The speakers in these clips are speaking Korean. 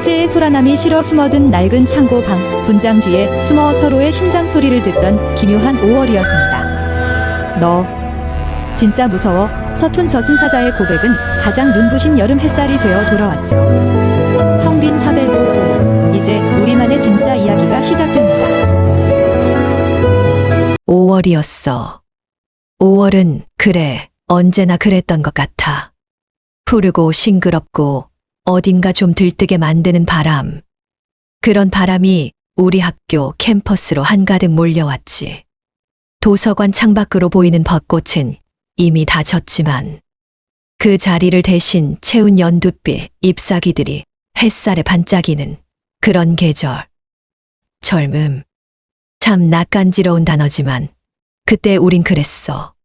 축제의 소란함이 실어 숨어든 낡은 창고 방 분장 뒤에 숨어 서로의 심장 소리를 듣던 기묘한 5월이었습니다. 너 진짜 무서워. 서툰 저승사자의 고백은 가장 눈부신 여름 햇살이 되어 돌아왔죠. 텅빈 405. 이제 우리만의 진짜 이야기가 시작됩니다. 5월이었어. 5월은 그래, 언제나 그랬던 것 같아. 푸르고 싱그럽고 어딘가 좀 들뜨게 만드는 바람. 그런 바람이 우리 학교 캠퍼스로 한가득 몰려왔지. 도서관 창밖으로 보이는 벚꽃은 이미 다 졌지만 그 자리를 대신 채운 연두빛 잎사귀들이 햇살에 반짝이는 그런 계절. 젊음. 참 낯간지러운 단어지만 그때 우린 그랬어.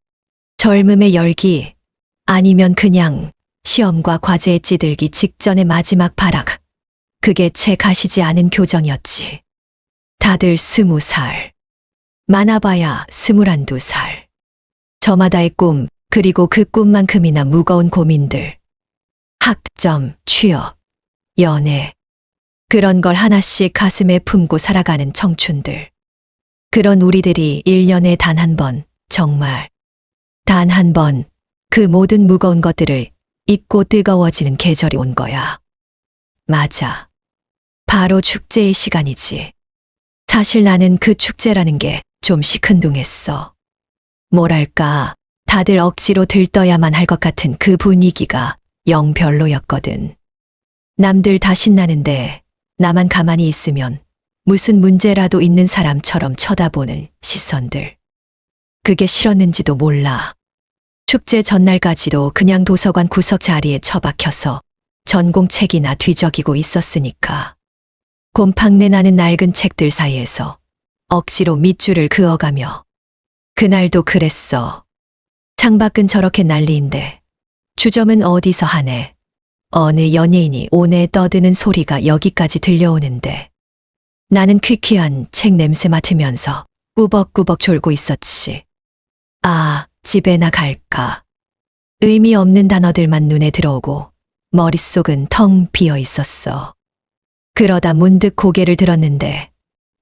젊음의 열기, 아니면 그냥 시험과 과제에 찌들기 직전의 마지막 발악. 그게 채 가시지 않은 교정이었지. 다들 20살. 많아봐야 21~22살. 저마다의 꿈, 그리고 그 꿈만큼이나 무거운 고민들. 학점, 취업, 연애. 그런 걸 하나씩 가슴에 품고 살아가는 청춘들. 그런 우리들이 1년에 단 한 번, 정말 단 한 번, 그 모든 무거운 것들을 잊고 뜨거워지는 계절이 온 거야. 맞아. 바로 축제의 시간이지. 사실 나는 그 축제라는 게 좀 시큰둥했어. 뭐랄까, 다들 억지로 들떠야만 할 것 같은 그 분위기가 영 별로였거든. 남들 다 신나는데 나만 가만히 있으면 무슨 문제라도 있는 사람처럼 쳐다보는 시선들. 그게 싫었는지도 몰라. 축제 전날까지도 그냥 도서관 구석 자리에 처박혀서 전공책이나 뒤적이고 있었으니까. 곰팡내 나는 낡은 책들 사이에서 억지로 밑줄을 그어가며. 그날도 그랬어. 창밖은 저렇게 난리인데 주점은 어디서 하네. 어느 연예인이 오네 떠드는 소리가 여기까지 들려오는데 나는 퀴퀴한 책 냄새 맡으면서 꾸벅꾸벅 졸고 있었지. 아, 집에나 갈까. 의미 없는 단어들만 눈에 들어오고 머릿속은 텅 비어 있었어. 그러다 문득 고개를 들었는데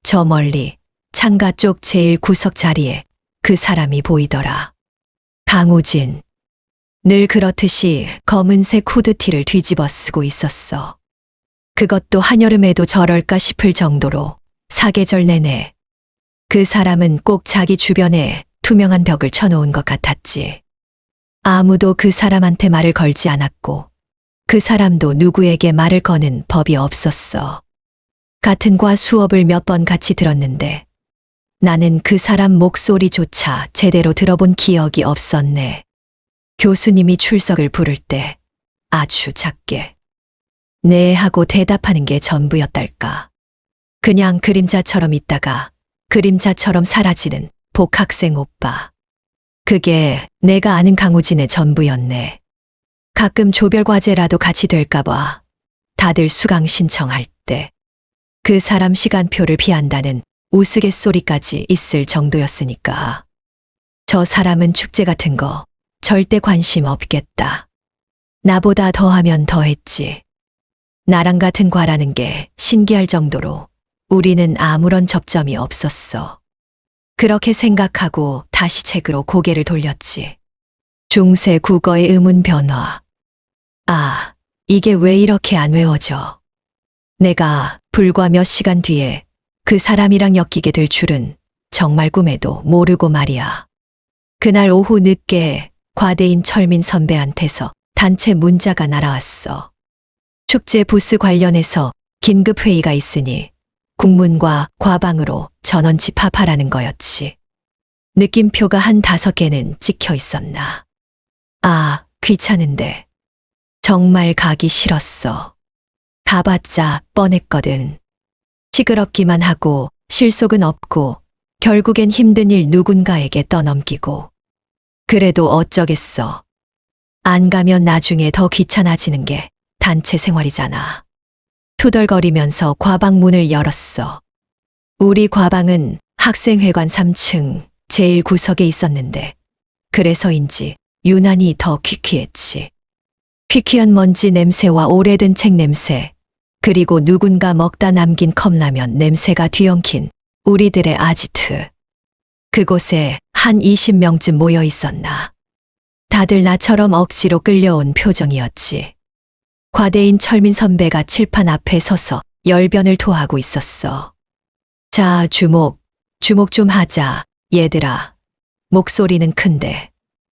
저 멀리 창가 쪽 제일 구석 자리에 그 사람이 보이더라. 강우진. 늘 그렇듯이 검은색 후드티를 뒤집어 쓰고 있었어. 그것도 한여름에도 저럴까 싶을 정도로 사계절 내내. 그 사람은 꼭 자기 주변에 투명한 벽을 쳐놓은 것 같았지. 아무도 그 사람한테 말을 걸지 않았고 그 사람도 누구에게 말을 거는 법이 없었어. 같은 과 수업을 몇 번 같이 들었는데 나는 그 사람 목소리조차 제대로 들어본 기억이 없었네. 교수님이 출석을 부를 때 아주 작게 네 하고 대답하는 게 전부였달까. 그냥 그림자처럼 있다가 그림자처럼 사라지는 복학생 오빠. 그게 내가 아는 강우진의 전부였네. 가끔 조별 과제라도 같이 될까봐 다들 수강 신청할 때 그 사람 시간표를 피한다는 우스갯소리까지 있을 정도였으니까. 저 사람은 축제 같은 거 절대 관심 없겠다. 나보다 더하면 더했지. 나랑 같은 과라는 게 신기할 정도로 우리는 아무런 접점이 없었어. 그렇게 생각하고 다시 책으로 고개를 돌렸지. 중세 국어의 의문 변화. 아, 이게 왜 이렇게 안 외워져? 내가 불과 몇 시간 뒤에 그 사람이랑 엮이게 될 줄은 정말 꿈에도 모르고 말이야. 그날 오후 늦게 과대인 철민 선배한테서 단체 문자가 날아왔어. 축제 부스 관련해서 긴급 회의가 있으니 국문과 과방으로 전원 집합하라는 거였지. 느낌표가 한 5개는 찍혀 있었나. 아, 귀찮은데. 정말 가기 싫었어. 가봤자 뻔했거든. 시끄럽기만 하고 실속은 없고 결국엔 힘든 일 누군가에게 떠넘기고. 그래도 어쩌겠어. 안 가면 나중에 더 귀찮아지는 게 단체 생활이잖아. 투덜거리면서 과방 문을 열었어. 우리 과방은 학생회관 3층 제일 구석에 있었는데 그래서인지 유난히 더 퀴퀴했지. 퀴퀴한 먼지 냄새와 오래된 책 냄새, 그리고 누군가 먹다 남긴 컵라면 냄새가 뒤엉킨 우리들의 아지트. 그곳에 한 20명쯤 모여 있었나. 다들 나처럼 억지로 끌려온 표정이었지. 과대인 철민 선배가 칠판 앞에 서서 열변을 토하고 있었어. 자, 주목 좀 하자, 얘들아. 목소리는 큰데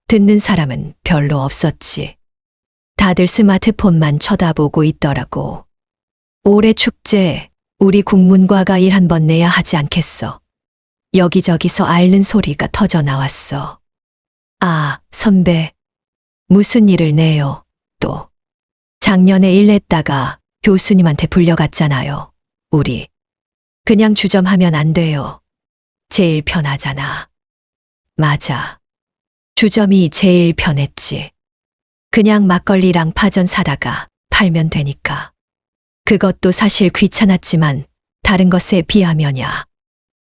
듣는 사람은 별로 없었지. 다들 스마트폰만 쳐다보고 있더라고. 올해 축제, 우리 국문과가 일 한번 내야 하지 않겠어. 여기저기서 앓는 소리가 터져 나왔어. 아, 선배. 무슨 일을 내요, 또. 작년에 일 냈다가 교수님한테 불려갔잖아요, 우리. 그냥 주점하면 안 돼요. 제일 편하잖아. 맞아. 주점이 제일 편했지. 그냥 막걸리랑 파전 사다가 팔면 되니까. 그것도 사실 귀찮았지만 다른 것에 비하면야.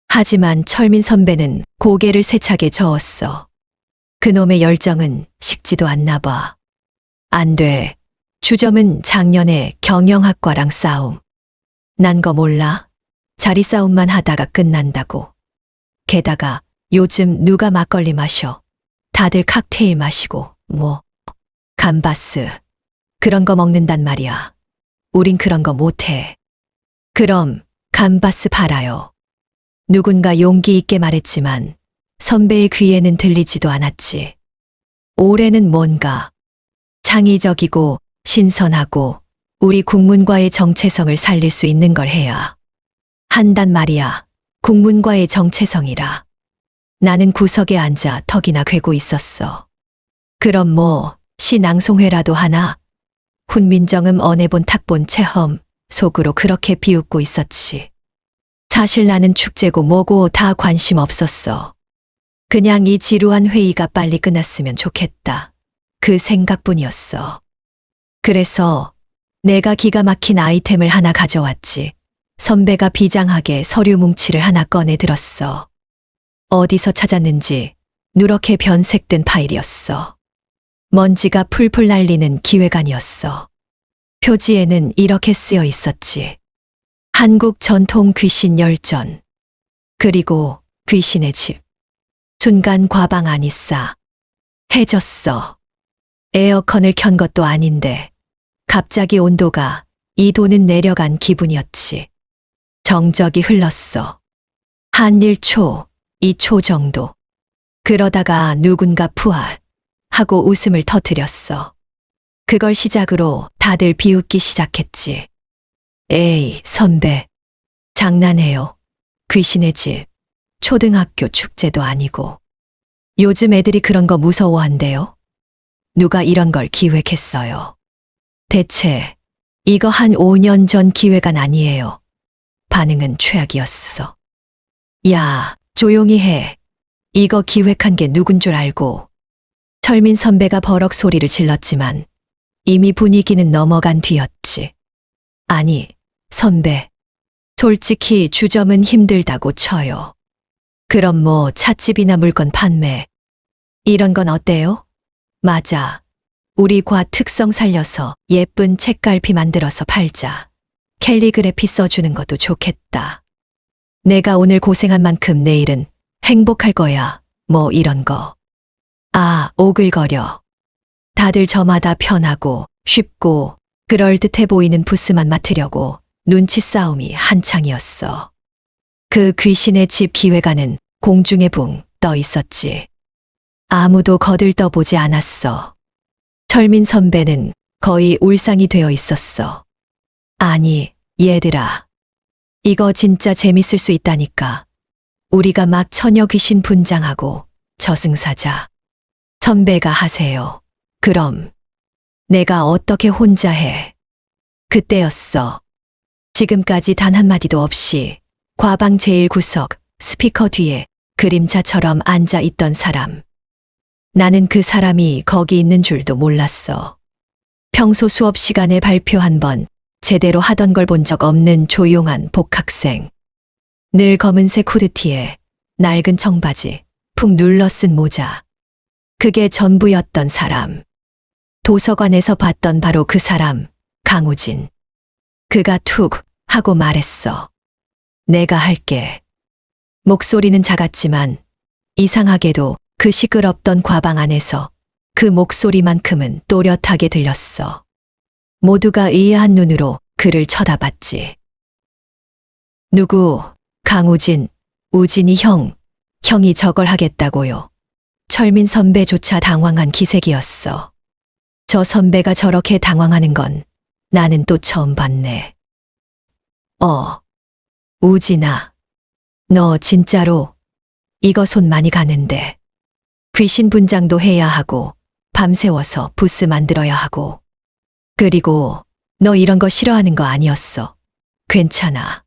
하지만 철민 선배는 고개를 세차게 저었어. 그놈의 열정은 식지도 않나 봐. 안 돼. 주점은 작년에 경영학과랑 싸움. 난 거 몰라? 자리 싸움만 하다가 끝난다고. 게다가 요즘 누가 막걸리 마셔. 다들 칵테일 마시고 감바스. 그런 거 먹는단 말이야. 우린 그런 거 못해. 그럼 감바스 팔아요. 누군가 용기 있게 말했지만 선배의 귀에는 들리지도 않았지. 올해는 뭔가 창의적이고 신선하고 우리 국문과의 정체성을 살릴 수 있는 걸 해야 한단 말이야. 국문과의 정체성이라. 나는 구석에 앉아 턱이나 괴고 있었어. 그럼 시낭송회라도 하나? 훈민정음 언해본 탁본 체험, 속으로 그렇게 비웃고 있었지. 사실 나는 축제고 뭐고 다 관심 없었어. 그냥 이 지루한 회의가 빨리 끝났으면 좋겠다. 그 생각뿐이었어. 그래서 내가 기가 막힌 아이템을 하나 가져왔지. 선배가 비장하게 서류 뭉치를 하나 꺼내 들었어. 어디서 찾았는지 누렇게 변색된 파일이었어. 먼지가 풀풀 날리는 기획안이었어. 표지에는 이렇게 쓰여 있었지. 한국 전통 귀신 열전. 그리고 귀신의 집. 순간 과방 안이 싸해졌어. 에어컨을 켠 것도 아닌데 갑자기 온도가 2도는 내려간 기분이었지. 정적이 흘렀어. 한 1초, 2초 정도. 그러다가 누군가 푸아 하고 웃음을 터뜨렸어. 그걸 시작으로 다들 비웃기 시작했지. 에이, 선배. 장난해요. 귀신의 집. 초등학교 축제도 아니고. 요즘 애들이 그런 거 무서워한대요. 누가 이런 걸 기획했어요. 대체 이거 한 5년 전 기획안 아니에요. 반응은 최악이었어. 야, 조용히 해. 이거 기획한 게 누군 줄 알고. 철민 선배가 버럭 소리를 질렀지만 이미 분위기는 넘어간 뒤였지. 아니, 선배. 솔직히 주점은 힘들다고 쳐요. 그럼 찻집이나 물건 판매. 이런 건 어때요? 맞아. 우리 과 특성 살려서 예쁜 책갈피 만들어서 팔자. 캘리그래피 써주는 것도 좋겠다. 내가 오늘 고생한 만큼 내일은 행복할 거야. 이런 거. 아, 오글거려. 다들 저마다 편하고 쉽고 그럴듯해 보이는 부스만 맡으려고 눈치 싸움이 한창이었어. 그 귀신의 집 기획안은 공중에 붕 떠 있었지. 아무도 거들떠보지 않았어. 철민 선배는 거의 울상이 되어 있었어. 아니, 얘들아. 이거 진짜 재밌을 수 있다니까. 우리가 막 처녀 귀신 분장하고 저승사자. 선배가 하세요. 그럼 내가 어떻게 혼자 해. 그때였어. 지금까지 단 한마디도 없이 과방 제1구석 스피커 뒤에 그림자처럼 앉아 있던 사람. 나는 그 사람이 거기 있는 줄도 몰랐어. 평소 수업 시간에 발표 한 번 제대로 하던 걸 본 적 없는 조용한 복학생. 늘 검은색 후드티에 낡은 청바지, 푹 눌러 쓴 모자. 그게 전부였던 사람. 도서관에서 봤던 바로 그 사람, 강우진. 그가 툭 하고 말했어. 내가 할게. 목소리는 작았지만 이상하게도 그 시끄럽던 과방 안에서 그 목소리만큼은 또렷하게 들렸어. 모두가 의아한 눈으로 그를 쳐다봤지. 누구? 강우진, 우진이 형이 저걸 하겠다고요. 철민 선배조차 당황한 기색이었어. 저 선배가 저렇게 당황하는 건 나는 또 처음 봤네. 우진아, 너 진짜로 이거 손 많이 가는데. 귀신 분장도 해야 하고 밤새워서 부스 만들어야 하고. 그리고 너 이런 거 싫어하는 거 아니었어. 괜찮아.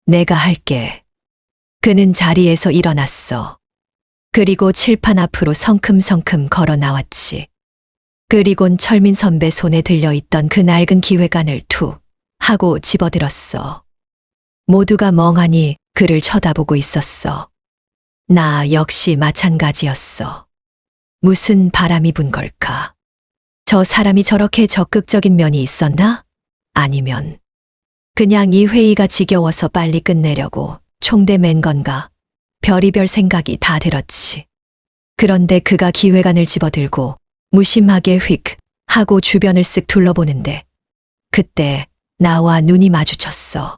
내가 할게. 그는 자리에서 일어났어. 그리고 칠판 앞으로 성큼성큼 걸어 나왔지. 그리곤 철민 선배 손에 들려있던 그 낡은 기획안을 툭 하고 집어들었어. 모두가 멍하니 그를 쳐다보고 있었어. 나 역시 마찬가지였어. 무슨 바람이 분 걸까? 저 사람이 저렇게 적극적인 면이 있었나? 아니면 그냥 이 회의가 지겨워서 빨리 끝내려고 총대 맨 건가? 별의별 생각이 다 들었지. 그런데 그가 기획안을 집어들고 무심하게 휙 하고 주변을 쓱 둘러보는데 그때 나와 눈이 마주쳤어.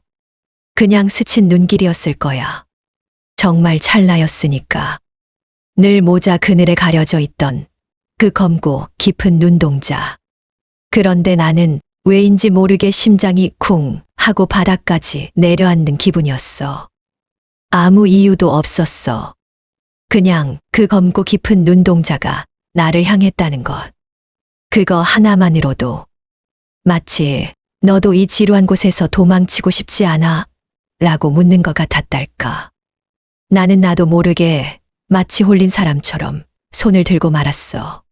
그냥 스친 눈길이었을 거야. 정말 찰나였으니까. 늘 모자 그늘에 가려져 있던 그 검고 깊은 눈동자. 그런데 나는 왜인지 모르게 심장이 쿵 하고 바닥까지 내려앉는 기분이었어. 아무 이유도 없었어. 그냥 그 검고 깊은 눈동자가 나를 향했다는 것. 그거 하나만으로도 마치 너도 이 지루한 곳에서 도망치고 싶지 않아? 라고 묻는 것 같았달까. 나는 나도 모르게 마치 홀린 사람처럼 손을 들고 말았어.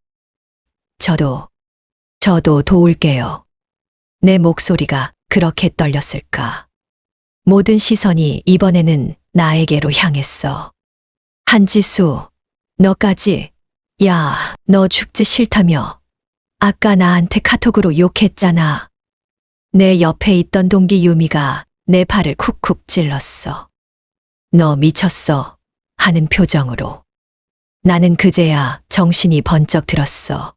저도 도울게요. 내 목소리가 그렇게 떨렸을까. 모든 시선이 이번에는 나에게로 향했어. 한지수, 너까지. 야, 너 축제 싫다며. 아까 나한테 카톡으로 욕했잖아. 내 옆에 있던 동기 유미가 내 팔을 쿡쿡 찔렀어. 너 미쳤어. 하는 표정으로. 나는 그제야 정신이 번쩍 들었어.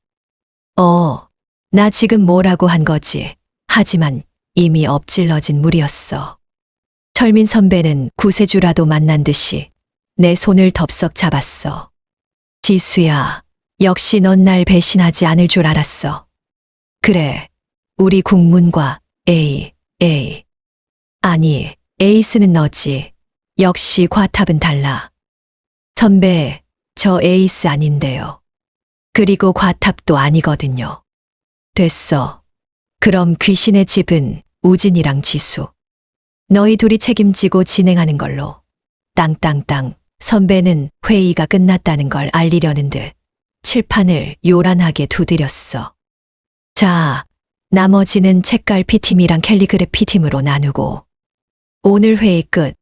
나 지금 뭐라고 한 거지? 하지만 이미 엎질러진 물이었어. 철민 선배는 구세주라도 만난 듯이 내 손을 덥석 잡았어. 지수야, 역시 넌 날 배신하지 않을 줄 알았어. 그래, 우리 국문과 A. 아니, 에이스는 너지. 역시 과탑은 달라. 선배, 저 에이스 아닌데요. 그리고 과탑도 아니거든요. 됐어. 그럼 귀신의 집은 우진이랑 지수. 너희 둘이 책임지고 진행하는 걸로. 땅땅땅. 선배는 회의가 끝났다는 걸 알리려는 듯 칠판을 요란하게 두드렸어. 자, 나머지는 책갈 P팀이랑 캘리그래피 팀으로 나누고. 오늘 회의 끝.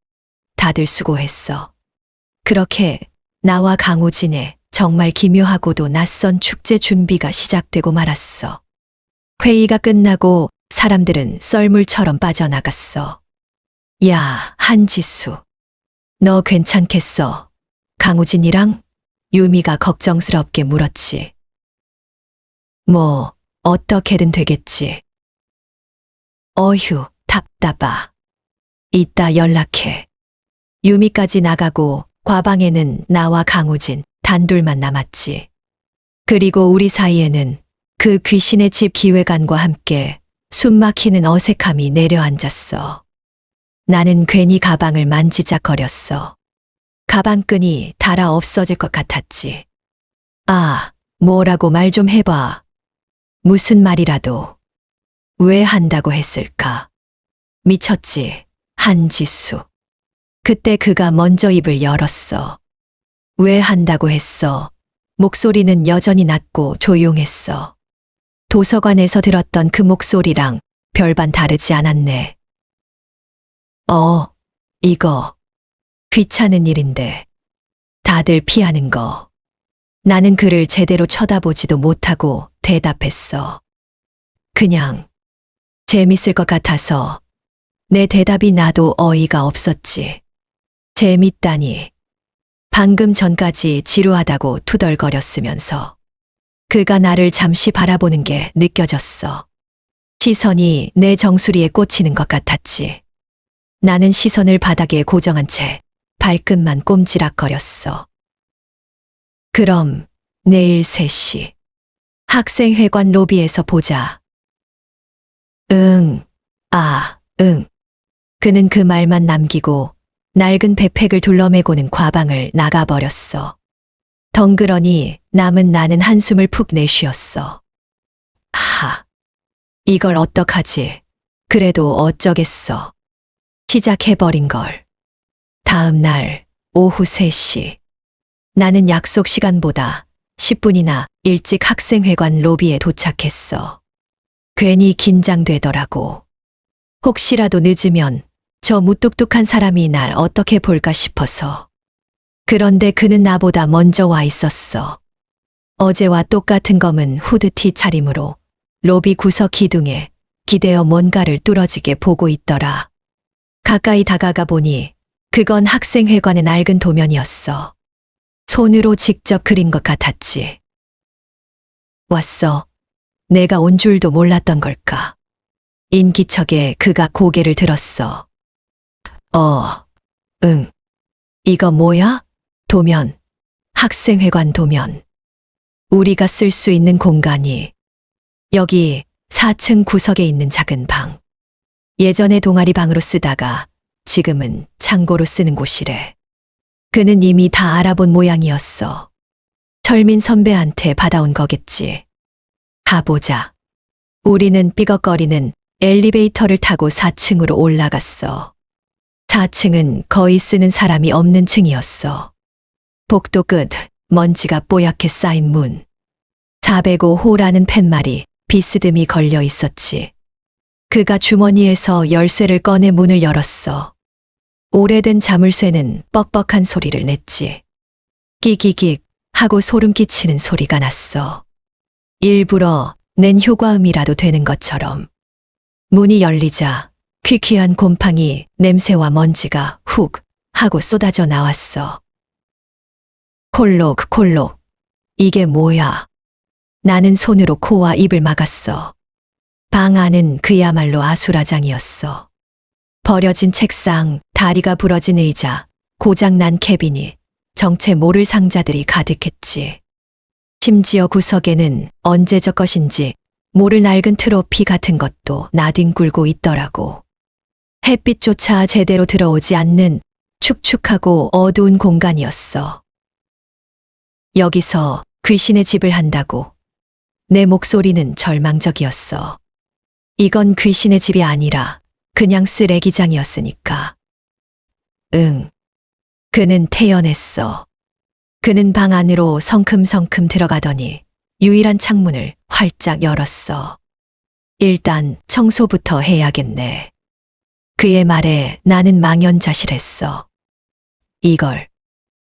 다들 수고했어. 그렇게 나와 강우진의 정말 기묘하고도 낯선 축제 준비가 시작되고 말았어. 회의가 끝나고 사람들은 썰물처럼 빠져나갔어. 야, 한지수. 너 괜찮겠어? 강우진이랑? 유미가 걱정스럽게 물었지. 뭐, 어떻게든 되겠지. 어휴, 답답하. 이따 연락해. 유미까지 나가고 과방에는 나와 강우진 단둘만 남았지. 그리고 우리 사이에는 그 귀신의 집 기획안과 함께 숨막히는 어색함이 내려앉았어. 나는 괜히 가방을 만지작거렸어. 가방끈이 닳아 없어질 것 같았지. 아, 뭐라고 말 좀 해봐. 무슨 말이라도. 왜 한다고 했을까? 미쳤지, 한지수. 그때 그가 먼저 입을 열었어. 왜 한다고 했어? 목소리는 여전히 낮고 조용했어. 도서관에서 들었던 그 목소리랑 별반 다르지 않았네. 이거. 귀찮은 일인데. 다들 피하는 거. 나는 그를 제대로 쳐다보지도 못하고 대답했어. 그냥 재밌을 것 같아서 내 대답이 나도 어이가 없었지. 재밌다니. 방금 전까지 지루하다고 투덜거렸으면서 그가 나를 잠시 바라보는 게 느껴졌어. 시선이 내 정수리에 꽂히는 것 같았지. 나는 시선을 바닥에 고정한 채 발끝만 꼼지락거렸어. 그럼 내일 3시 학생회관 로비에서 보자. 응, 응. 그는 그 말만 남기고 낡은 백팩을 둘러매고는 과방을 나가버렸어. 덩그러니 남은 나는 한숨을 푹 내쉬었어. 이걸 어떡하지? 그래도 어쩌겠어. 시작해버린 걸. 다음 날 오후 3시. 나는 약속 시간보다 10분이나 일찍 학생회관 로비에 도착했어. 괜히 긴장되더라고. 혹시라도 늦으면 저 무뚝뚝한 사람이 날 어떻게 볼까 싶어서. 그런데 그는 나보다 먼저 와 있었어. 어제와 똑같은 검은 후드티 차림으로 로비 구석 기둥에 기대어 뭔가를 뚫어지게 보고 있더라. 가까이 다가가 보니 그건 학생회관의 낡은 도면이었어. 손으로 직접 그린 것 같았지. 왔어. 내가 온 줄도 몰랐던 걸까. 인기척에 그가 고개를 들었어. 응. 이거 뭐야? 도면. 학생회관 도면. 우리가 쓸 수 있는 공간이. 여기 4층 구석에 있는 작은 방. 예전에 동아리 방으로 쓰다가 지금은 창고로 쓰는 곳이래. 그는 이미 다 알아본 모양이었어. 철민 선배한테 받아온 거겠지. 가보자. 우리는 삐걱거리는 엘리베이터를 타고 4층으로 올라갔어. 4층은 거의 쓰는 사람이 없는 층이었어. 복도 끝, 먼지가 뽀얗게 쌓인 문. 405호라는 팻말이 비스듬히 걸려 있었지. 그가 주머니에서 열쇠를 꺼내 문을 열었어. 오래된 자물쇠는 뻑뻑한 소리를 냈지. 끼기익 하고 소름 끼치는 소리가 났어. 일부러 낸 효과음이라도 되는 것처럼. 문이 열리자 퀴퀴한 곰팡이 냄새와 먼지가 훅 하고 쏟아져 나왔어. 콜록. 이게 뭐야? 나는 손으로 코와 입을 막았어. 방 안은 그야말로 아수라장이었어. 버려진 책상, 다리가 부러진 의자, 고장난 캐비닛, 정체 모를 상자들이 가득했지. 심지어 구석에는 언제적 것인지 모를 낡은 트로피 같은 것도 나뒹굴고 있더라고. 햇빛조차 제대로 들어오지 않는 축축하고 어두운 공간이었어. 여기서 귀신의 집을 한다고. 내 목소리는 절망적이었어. 이건 귀신의 집이 아니라 그냥 쓰레기장이었으니까. 응. 그는 태연했어. 그는 방 안으로 성큼성큼 들어가더니 유일한 창문을 활짝 열었어. 일단 청소부터 해야겠네. 그의 말에 나는 망연자실했어. 이걸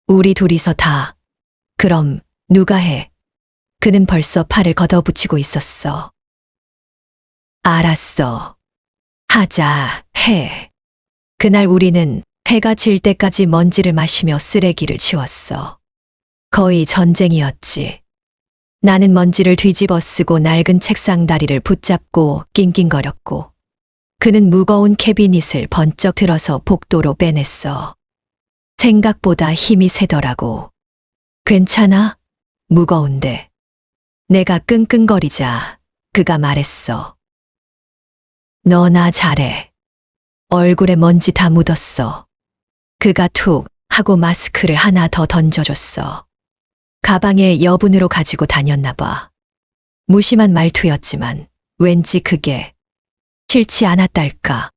우리 둘이서 다. 그럼 누가 해? 그는 벌써 팔을 걷어붙이고 있었어. 알았어. 하자, 해. 그날 우리는 해가 질 때까지 먼지를 마시며 쓰레기를 치웠어. 거의 전쟁이었지. 나는 먼지를 뒤집어 쓰고 낡은 책상 다리를 붙잡고 낑낑거렸고, 그는 무거운 캐비닛을 번쩍 들어서 복도로 빼냈어. 생각보다 힘이 세더라고. 괜찮아? 무거운데. 내가 끙끙거리자 그가 말했어. 너 나 잘해. 얼굴에 먼지 다 묻었어. 그가 툭 하고 마스크를 하나 더 던져줬어. 가방에 여분으로 가지고 다녔나 봐. 무심한 말투였지만 왠지 그게 싫지 않았달까.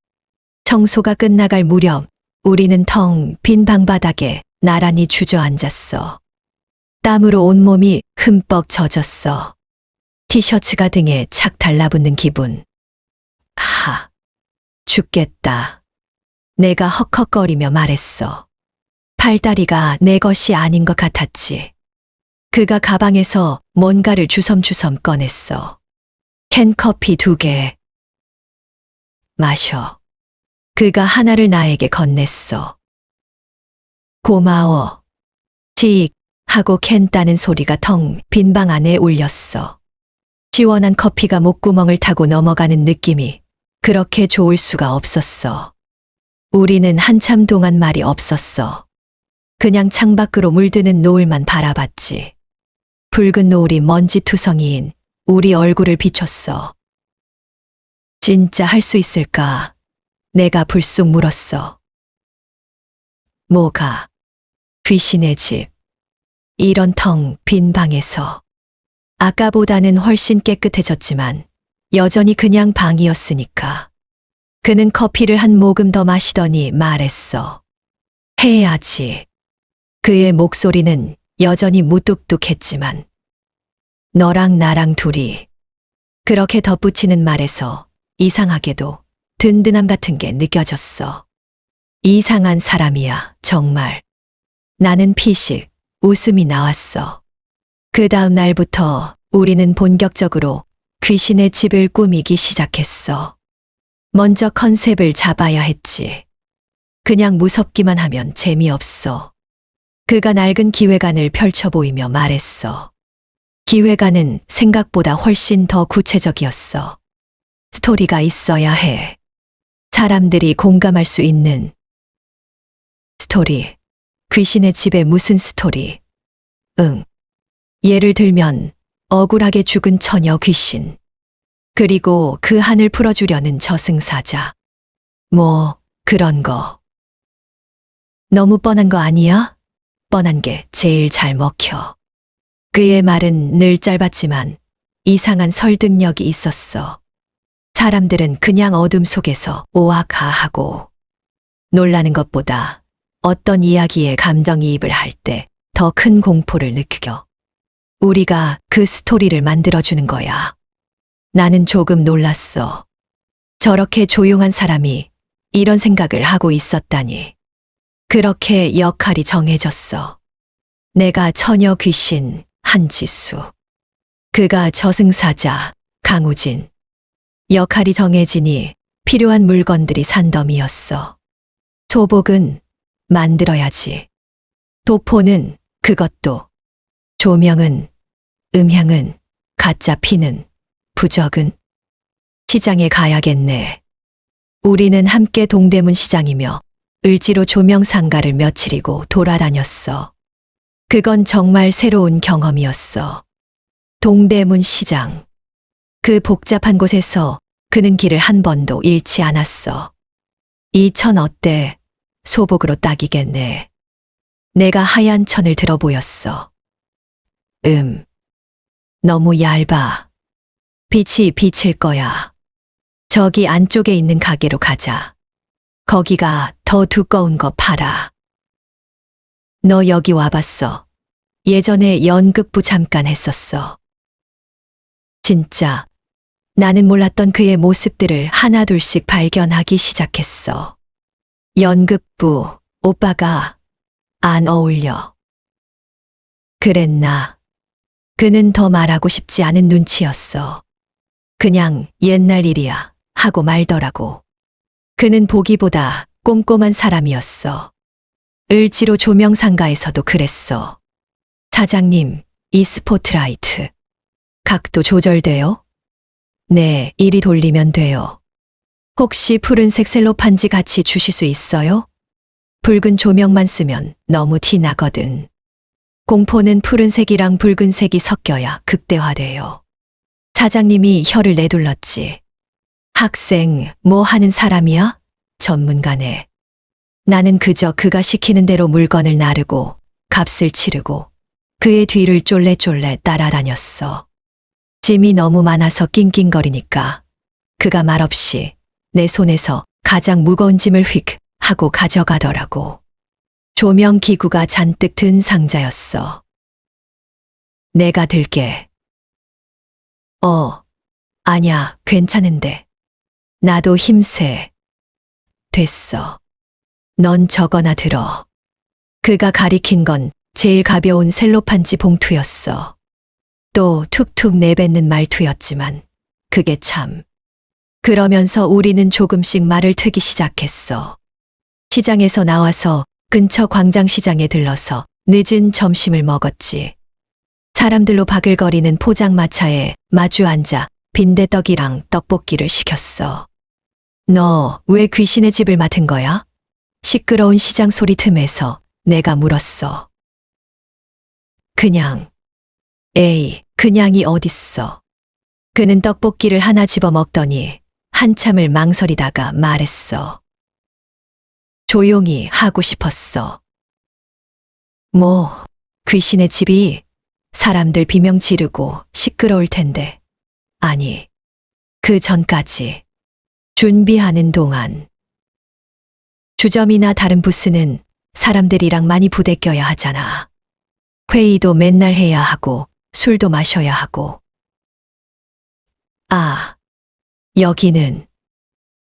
청소가 끝나갈 무렵 우리는 텅 빈 방바닥에 나란히 주저앉았어. 땀으로 온몸이 흠뻑 젖었어. 티셔츠가 등에 착 달라붙는 기분. 죽겠다. 내가 헉헉거리며 말했어. 팔다리가 내 것이 아닌 것 같았지. 그가 가방에서 뭔가를 주섬주섬 꺼냈어. 캔커피 2개. 마셔. 그가 하나를 나에게 건넸어. 고마워. 직 하고 캔 따는 소리가 텅 빈 방 안에 울렸어. 시원한 커피가 목구멍을 타고 넘어가는 느낌이 그렇게 좋을 수가 없었어. 우리는 한참 동안 말이 없었어. 그냥 창밖으로 물드는 노을만 바라봤지. 붉은 노을이 먼지투성이인 우리 얼굴을 비췄어. 진짜 할 수 있을까? 내가 불쑥 물었어. 뭐가? 귀신의 집. 이런 텅 빈 방에서. 아까보다는 훨씬 깨끗해졌지만 여전히 그냥 방이었으니까. 그는 커피를 한 모금 더 마시더니 말했어. 해야지. 그의 목소리는 여전히 무뚝뚝했지만 너랑 나랑 둘이 그렇게 덧붙이는 말에서 이상하게도 든든함 같은 게 느껴졌어. 이상한 사람이야, 정말. 나는 피식 웃음이 나왔어. 그 다음 날부터 우리는 본격적으로 귀신의 집을 꾸미기 시작했어. 먼저 컨셉을 잡아야 했지. 그냥 무섭기만 하면 재미없어. 그가 낡은 기획안을 펼쳐 보이며 말했어. 기획안은 생각보다 훨씬 더 구체적이었어. 스토리가 있어야 해. 사람들이 공감할 수 있는 스토리. 귀신의 집에 무슨 스토리? 응. 예를 들면 억울하게 죽은 처녀 귀신. 그리고 그 한을 풀어주려는 저승사자. 뭐 그런 거. 너무 뻔한 거 아니야? 뻔한 게 제일 잘 먹혀. 그의 말은 늘 짧았지만 이상한 설득력이 있었어. 사람들은 그냥 어둠 속에서 오악하하고 놀라는 것보다 어떤 이야기에 감정이입을 할 때 더 큰 공포를 느끼겨. 우리가 그 스토리를 만들어주는 거야. 나는 조금 놀랐어. 저렇게 조용한 사람이 이런 생각을 하고 있었다니. 그렇게 역할이 정해졌어. 내가 처녀 귀신 한지수. 그가 저승사자 강우진. 역할이 정해지니 필요한 물건들이 산더미였어. 소복은 만들어야지. 도포는 그것도. 조명은, 음향은, 가짜 피는, 부적은. 시장에 가야겠네. 우리는 함께 동대문 시장이며 을지로 조명 상가를 며칠이고 돌아다녔어. 그건 정말 새로운 경험이었어. 동대문 시장. 그 복잡한 곳에서 그는 길을 한 번도 잃지 않았어. 이 천 어때? 소복으로 딱이겠네. 내가 하얀 천을 들어 보였어. 너무 얇아. 빛이 비칠 거야. 저기 안쪽에 있는 가게로 가자. 거기가 더 두꺼운 거 팔아. 너 여기 와봤어. 예전에 연극부 잠깐 했었어. 진짜 나는 몰랐던 그의 모습들을 하나둘씩 발견하기 시작했어. 연극부, 오빠가 안 어울려. 그랬나? 그는 더 말하고 싶지 않은 눈치였어. 그냥 옛날 일이야 하고 말더라고. 그는 보기보다 꼼꼼한 사람이었어. 을지로 조명상가에서도 그랬어. 사장님, 이 스포트라이트. 각도 조절돼요? 네, 이리 돌리면 돼요. 혹시 푸른색 셀로판지 같이 주실 수 있어요? 붉은 조명만 쓰면 너무 티 나거든. 공포는 푸른색이랑 붉은색이 섞여야 극대화돼요. 사장님이 혀를 내둘렀지. 학생, 뭐 하는 사람이야? 전문가네. 나는 그저 그가 시키는 대로 물건을 나르고 값을 치르고 그의 뒤를 쫄래쫄래 따라다녔어. 짐이 너무 많아서 낑낑거리니까 그가 말없이 내 손에서 가장 무거운 짐을 휙 하고 가져가더라고. 조명 기구가 잔뜩 든 상자였어. 내가 들게. 아냐, 괜찮은데. 나도 힘세. 됐어. 넌 저거나 들어. 그가 가리킨 건 제일 가벼운 셀로판지 봉투였어. 또 툭툭 내뱉는 말투였지만 그게 참 그러면서 우리는 조금씩 말을 트기 시작했어. 시장에서 나와서 근처 광장시장에 들러서 늦은 점심을 먹었지. 사람들로 바글거리는 포장마차에 마주 앉아 빈대떡이랑 떡볶이를 시켰어. 너 왜 귀신의 집을 맡은 거야? 시끄러운 시장 소리 틈에서 내가 물었어. 그냥. 에이, 그냥이 어딨어. 그는 떡볶이를 하나 집어 먹더니 한참을 망설이다가 말했어. 조용히 하고 싶었어. 뭐, 귀신의 집이 사람들 비명 지르고 시끄러울 텐데. 아니, 그 전까지 준비하는 동안. 주점이나 다른 부스는 사람들이랑 많이 부대껴야 하잖아. 회의도 맨날 해야 하고 술도 마셔야 하고. 아, 여기는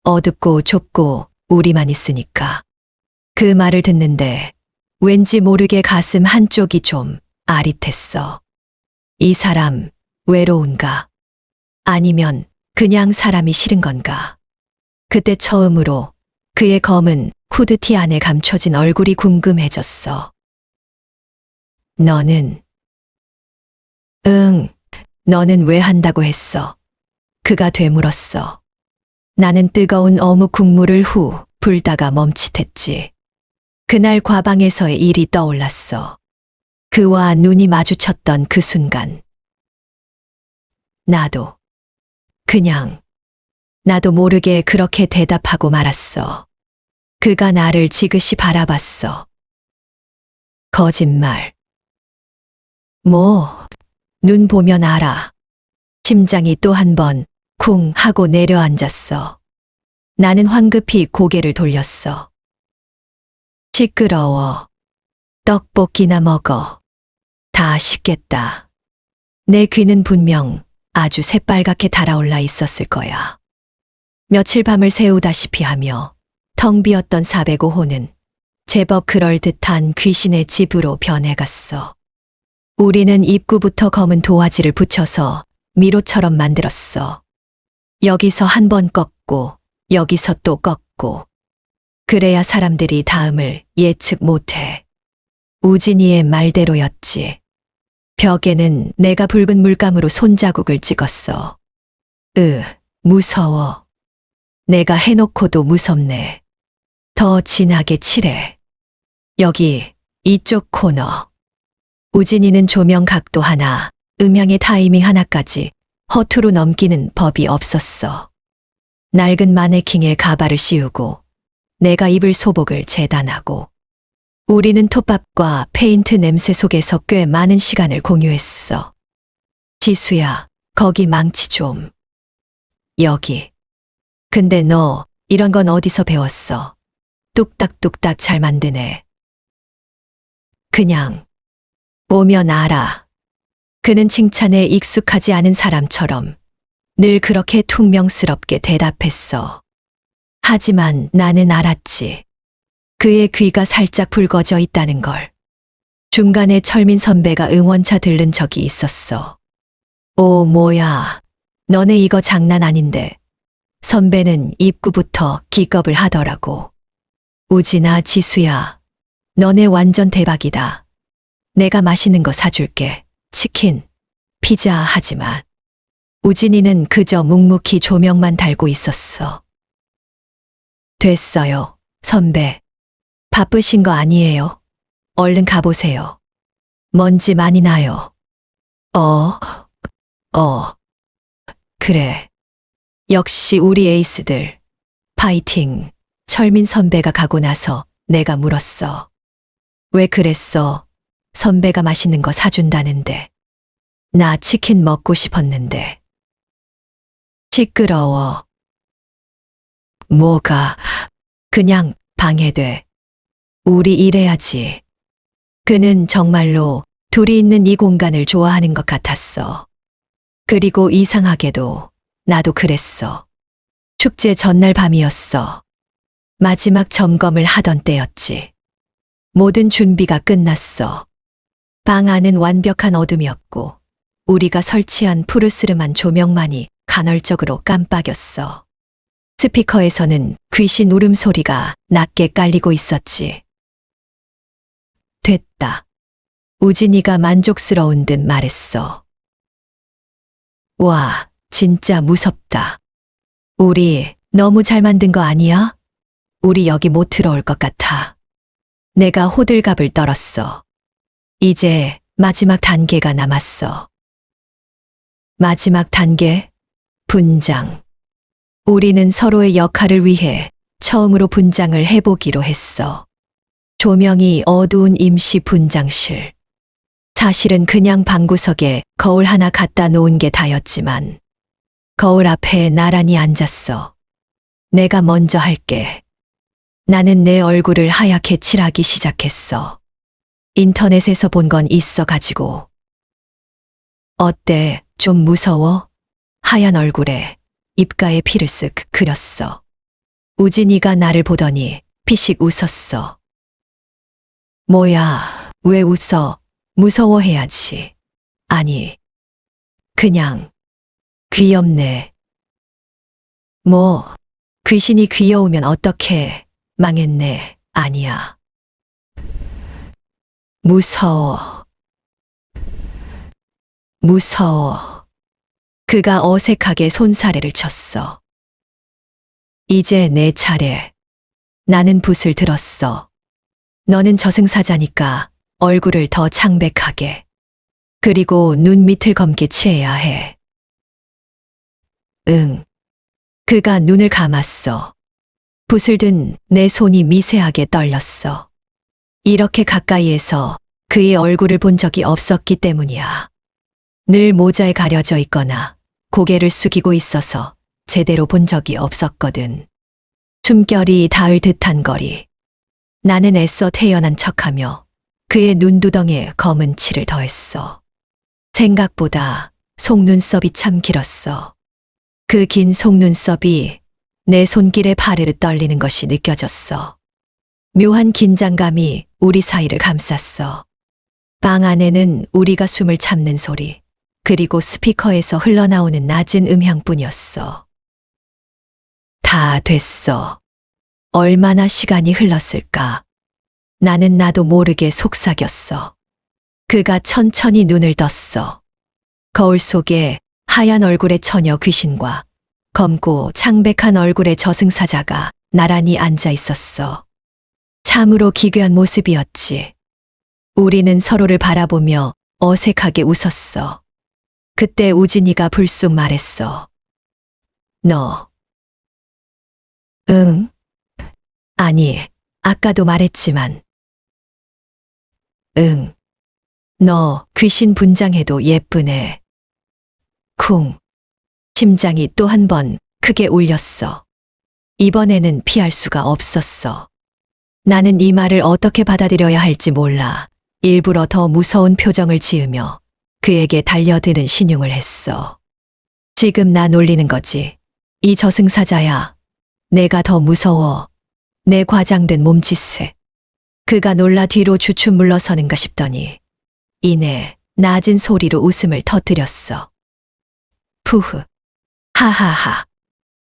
어둡고 좁고 우리만 있으니까. 그 말을 듣는데 왠지 모르게 가슴 한쪽이 좀 아릿했어. 이 사람 외로운가? 아니면 그냥 사람이 싫은 건가? 그때 처음으로 그의 검은 후드티 안에 감춰진 얼굴이 궁금해졌어. 너는? 응, 너는 왜 한다고 했어? 그가 되물었어. 나는 뜨거운 어묵 국물을 후 불다가 멈칫했지. 그날 과방에서의 일이 떠올랐어. 그와 눈이 마주쳤던 그 순간. 나도 모르게 그렇게 대답하고 말았어. 그가 나를 지그시 바라봤어. 거짓말. 뭐, 눈 보면 알아. 심장이 또 한 번 쿵 하고 내려앉았어. 나는 황급히 고개를 돌렸어. 시끄러워. 떡볶이나 먹어. 다 식겠다. 내 귀는 분명 아주 새빨갛게 달아올라 있었을 거야. 며칠 밤을 새우다시피 하며 텅 비었던 405호는 제법 그럴듯한 귀신의 집으로 변해갔어. 우리는 입구부터 검은 도화지를 붙여서 미로처럼 만들었어. 여기서 한 번 꺾고 여기서 또 꺾고. 그래야 사람들이 다음을 예측 못해. 우진이의 말대로였지. 벽에는 내가 붉은 물감으로 손자국을 찍었어. 무서워. 내가 해놓고도 무섭네. 더 진하게 칠해. 여기, 이쪽 코너. 우진이는 조명 각도 하나, 음향의 타이밍 하나까지 허투루 넘기는 법이 없었어. 낡은 마네킹에 가발을 씌우고 내가 입을 소복을 재단하고. 우리는 톱밥과 페인트 냄새 속에서 꽤 많은 시간을 공유했어. 지수야, 거기 망치 좀. 여기. 근데 너 이런 건 어디서 배웠어? 뚝딱뚝딱 잘 만드네. 그냥 오면 알아. 그는 칭찬에 익숙하지 않은 사람처럼 늘 그렇게 퉁명스럽게 대답했어. 하지만 나는 알았지. 그의 귀가 살짝 붉어져 있다는 걸. 중간에 철민 선배가 응원차 들른 적이 있었어. 오, 뭐야. 너네 이거 장난 아닌데. 선배는 입구부터 기겁을 하더라고. 우진아, 지수야. 너네 완전 대박이다. 내가 맛있는 거 사줄게. 치킨, 피자 하지만. 우진이는 그저 묵묵히 조명만 달고 있었어. 됐어요, 선배. 바쁘신 거 아니에요? 얼른 가보세요. 먼지 많이 나요. 그래. 역시 우리 에이스들. 파이팅. 철민 선배가 가고 나서 내가 물었어. 왜 그랬어? 선배가 맛있는 거 사준다는데. 나 치킨 먹고 싶었는데. 시끄러워. 뭐가, 그냥 방해돼. 우리 일해야지. 그는 정말로 둘이 있는 이 공간을 좋아하는 것 같았어. 그리고 이상하게도 나도 그랬어. 축제 전날 밤이었어. 마지막 점검을 하던 때였지. 모든 준비가 끝났어. 방 안은 완벽한 어둠이었고 우리가 설치한 푸르스름한 조명만이 간헐적으로 깜빡였어. 스피커에서는 귀신 울음소리가 낮게 깔리고 있었지. 됐다. 우진이가 만족스러운 듯 말했어. 와, 진짜 무섭다. 우리 너무 잘 만든 거 아니야? 우리 여기 못 들어올 것 같아. 내가 호들갑을 떨었어. 이제 마지막 단계가 남았어. 마지막 단계? 분장. 우리는 서로의 역할을 위해 처음으로 분장을 해보기로 했어. 조명이 어두운 임시 분장실. 사실은 그냥 방구석에 거울 하나 갖다 놓은 게 다였지만 거울 앞에 나란히 앉았어. 내가 먼저 할게. 나는 내 얼굴을 하얗게 칠하기 시작했어. 인터넷에서 본 건 있어가지고. 어때? 좀 무서워? 하얀 얼굴에 입가에 피를 쓱 그렸어. 우진이가 나를 보더니 피식 웃었어. 뭐야, 왜 웃어? 무서워해야지. 아니, 그냥 귀엽네. 뭐, 귀신이 귀여우면 어떡해. 망했네. 아니야. 무서워. 무서워. 그가 어색하게 손사래를 쳤어. 이제 내 차례. 나는 붓을 들었어. 너는 저승사자니까 얼굴을 더 창백하게. 그리고 눈 밑을 검게 칠해야 해. 응. 그가 눈을 감았어. 붓을 든 내 손이 미세하게 떨렸어. 이렇게 가까이에서 그의 얼굴을 본 적이 없었기 때문이야. 늘 모자에 가려져 있거나 고개를 숙이고 있어서 제대로 본 적이 없었거든. 숨결이 닿을 듯한 거리. 나는 애써 태연한 척하며 그의 눈두덩이에 검은 칠을 더했어. 생각보다 속눈썹이 참 길었어. 그 긴 속눈썹이 내 손길에 파르르 떨리는 것이 느껴졌어. 묘한 긴장감이 우리 사이를 감쌌어. 방 안에는 우리가 숨을 참는 소리, 그리고 스피커에서 흘러나오는 낮은 음향뿐이었어. 다 됐어. 얼마나 시간이 흘렀을까? 나는 나도 모르게 속삭였어. 그가 천천히 눈을 떴어. 거울 속에 하얀 얼굴의 처녀 귀신과 검고 창백한 얼굴의 저승사자가 나란히 앉아 있었어. 참으로 기괴한 모습이었지. 우리는 서로를 바라보며 어색하게 웃었어. 그때 우진이가 불쑥 말했어. 너. 응? 아니, 아까도 말했지만. 응. 너 귀신 분장해도 예쁘네. 쿵. 심장이 또 한 번 크게 울렸어. 이번에는 피할 수가 없었어. 나는 이 말을 어떻게 받아들여야 할지 몰라 일부러 더 무서운 표정을 지으며 그에게 달려드는 신용을 했어. 지금 나 놀리는 거지. 이 저승사자야. 내가 더 무서워. 내 과장된 몸짓에. 그가 놀라 뒤로 주춤 물러서는가 싶더니 이내 낮은 소리로 웃음을 터뜨렸어. 푸흐. 하하하.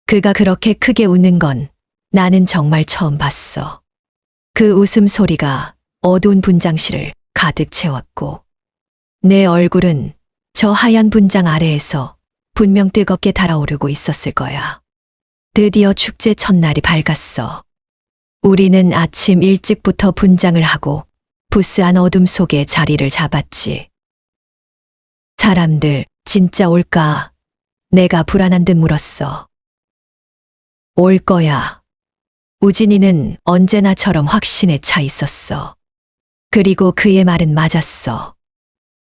그가 그렇게 크게 웃는 건 나는 정말 처음 봤어. 그 웃음소리가 어두운 분장실을 가득 채웠고 내 얼굴은 저 하얀 분장 아래에서 분명 뜨겁게 달아오르고 있었을 거야. 드디어 축제 첫날이 밝았어. 우리는 아침 일찍부터 분장을 하고 부스한 어둠 속에 자리를 잡았지. 사람들 진짜 올까? 내가 불안한 듯 물었어. 올 거야. 우진이는 언제나처럼 확신에 차 있었어. 그리고 그의 말은 맞았어.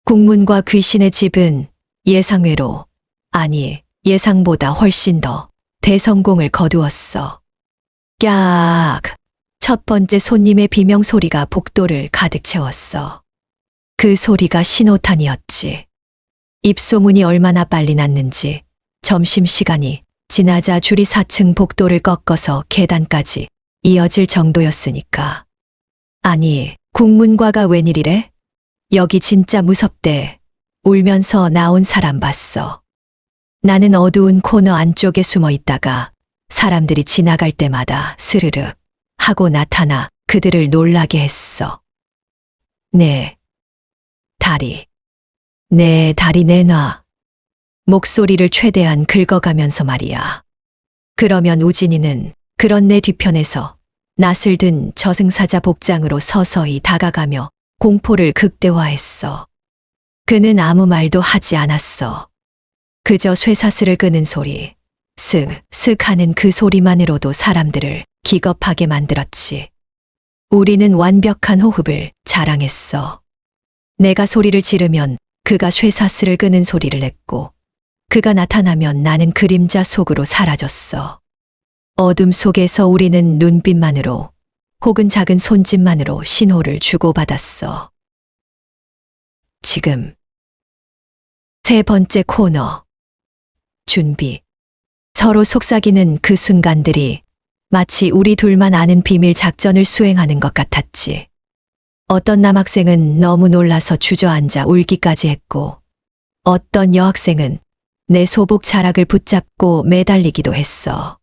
국문과 귀신의 집은 예상외로, 아니 예상보다 훨씬 더 대성공을 거두었어. 깍! 첫 번째 손님의 비명소리가 복도를 가득 채웠어. 그 소리가 신호탄이었지. 입소문이 얼마나 빨리 났는지 점심시간이 지나자 줄이 4층 복도를 꺾어서 계단까지 이어질 정도였으니까. 아니, 국문과가 웬일이래? 여기 진짜 무섭대. 울면서 나온 사람 봤어. 나는 어두운 코너 안쪽에 숨어 있다가 사람들이 지나갈 때마다 스르륵 하고 나타나 그들을 놀라게 했어. 내 다리 내놔. 목소리를 최대한 긁어가면서 말이야. 그러면 우진이는 그런 내 뒤편에서 낯을 든 저승사자 복장으로 서서히 다가가며 공포를 극대화했어. 그는 아무 말도 하지 않았어. 그저 쇠사슬을 끄는 소리, 슥슥 하는 그 소리만으로도 사람들을 기겁하게 만들었지. 우리는 완벽한 호흡을 자랑했어. 내가 소리를 지르면 그가 쇠사슬을 끄는 소리를 냈고, 그가 나타나면 나는 그림자 속으로 사라졌어. 어둠 속에서 우리는 눈빛만으로 혹은 작은 손짓만으로 신호를 주고받았어. 지금 세 번째 코너. 준비. 서로 속삭이는 그 순간들이 마치 우리 둘만 아는 비밀 작전을 수행하는 것 같았지. 어떤 남학생은 너무 놀라서 주저앉아 울기까지 했고, 어떤 여학생은 내 소복 자락을 붙잡고 매달리기도 했어.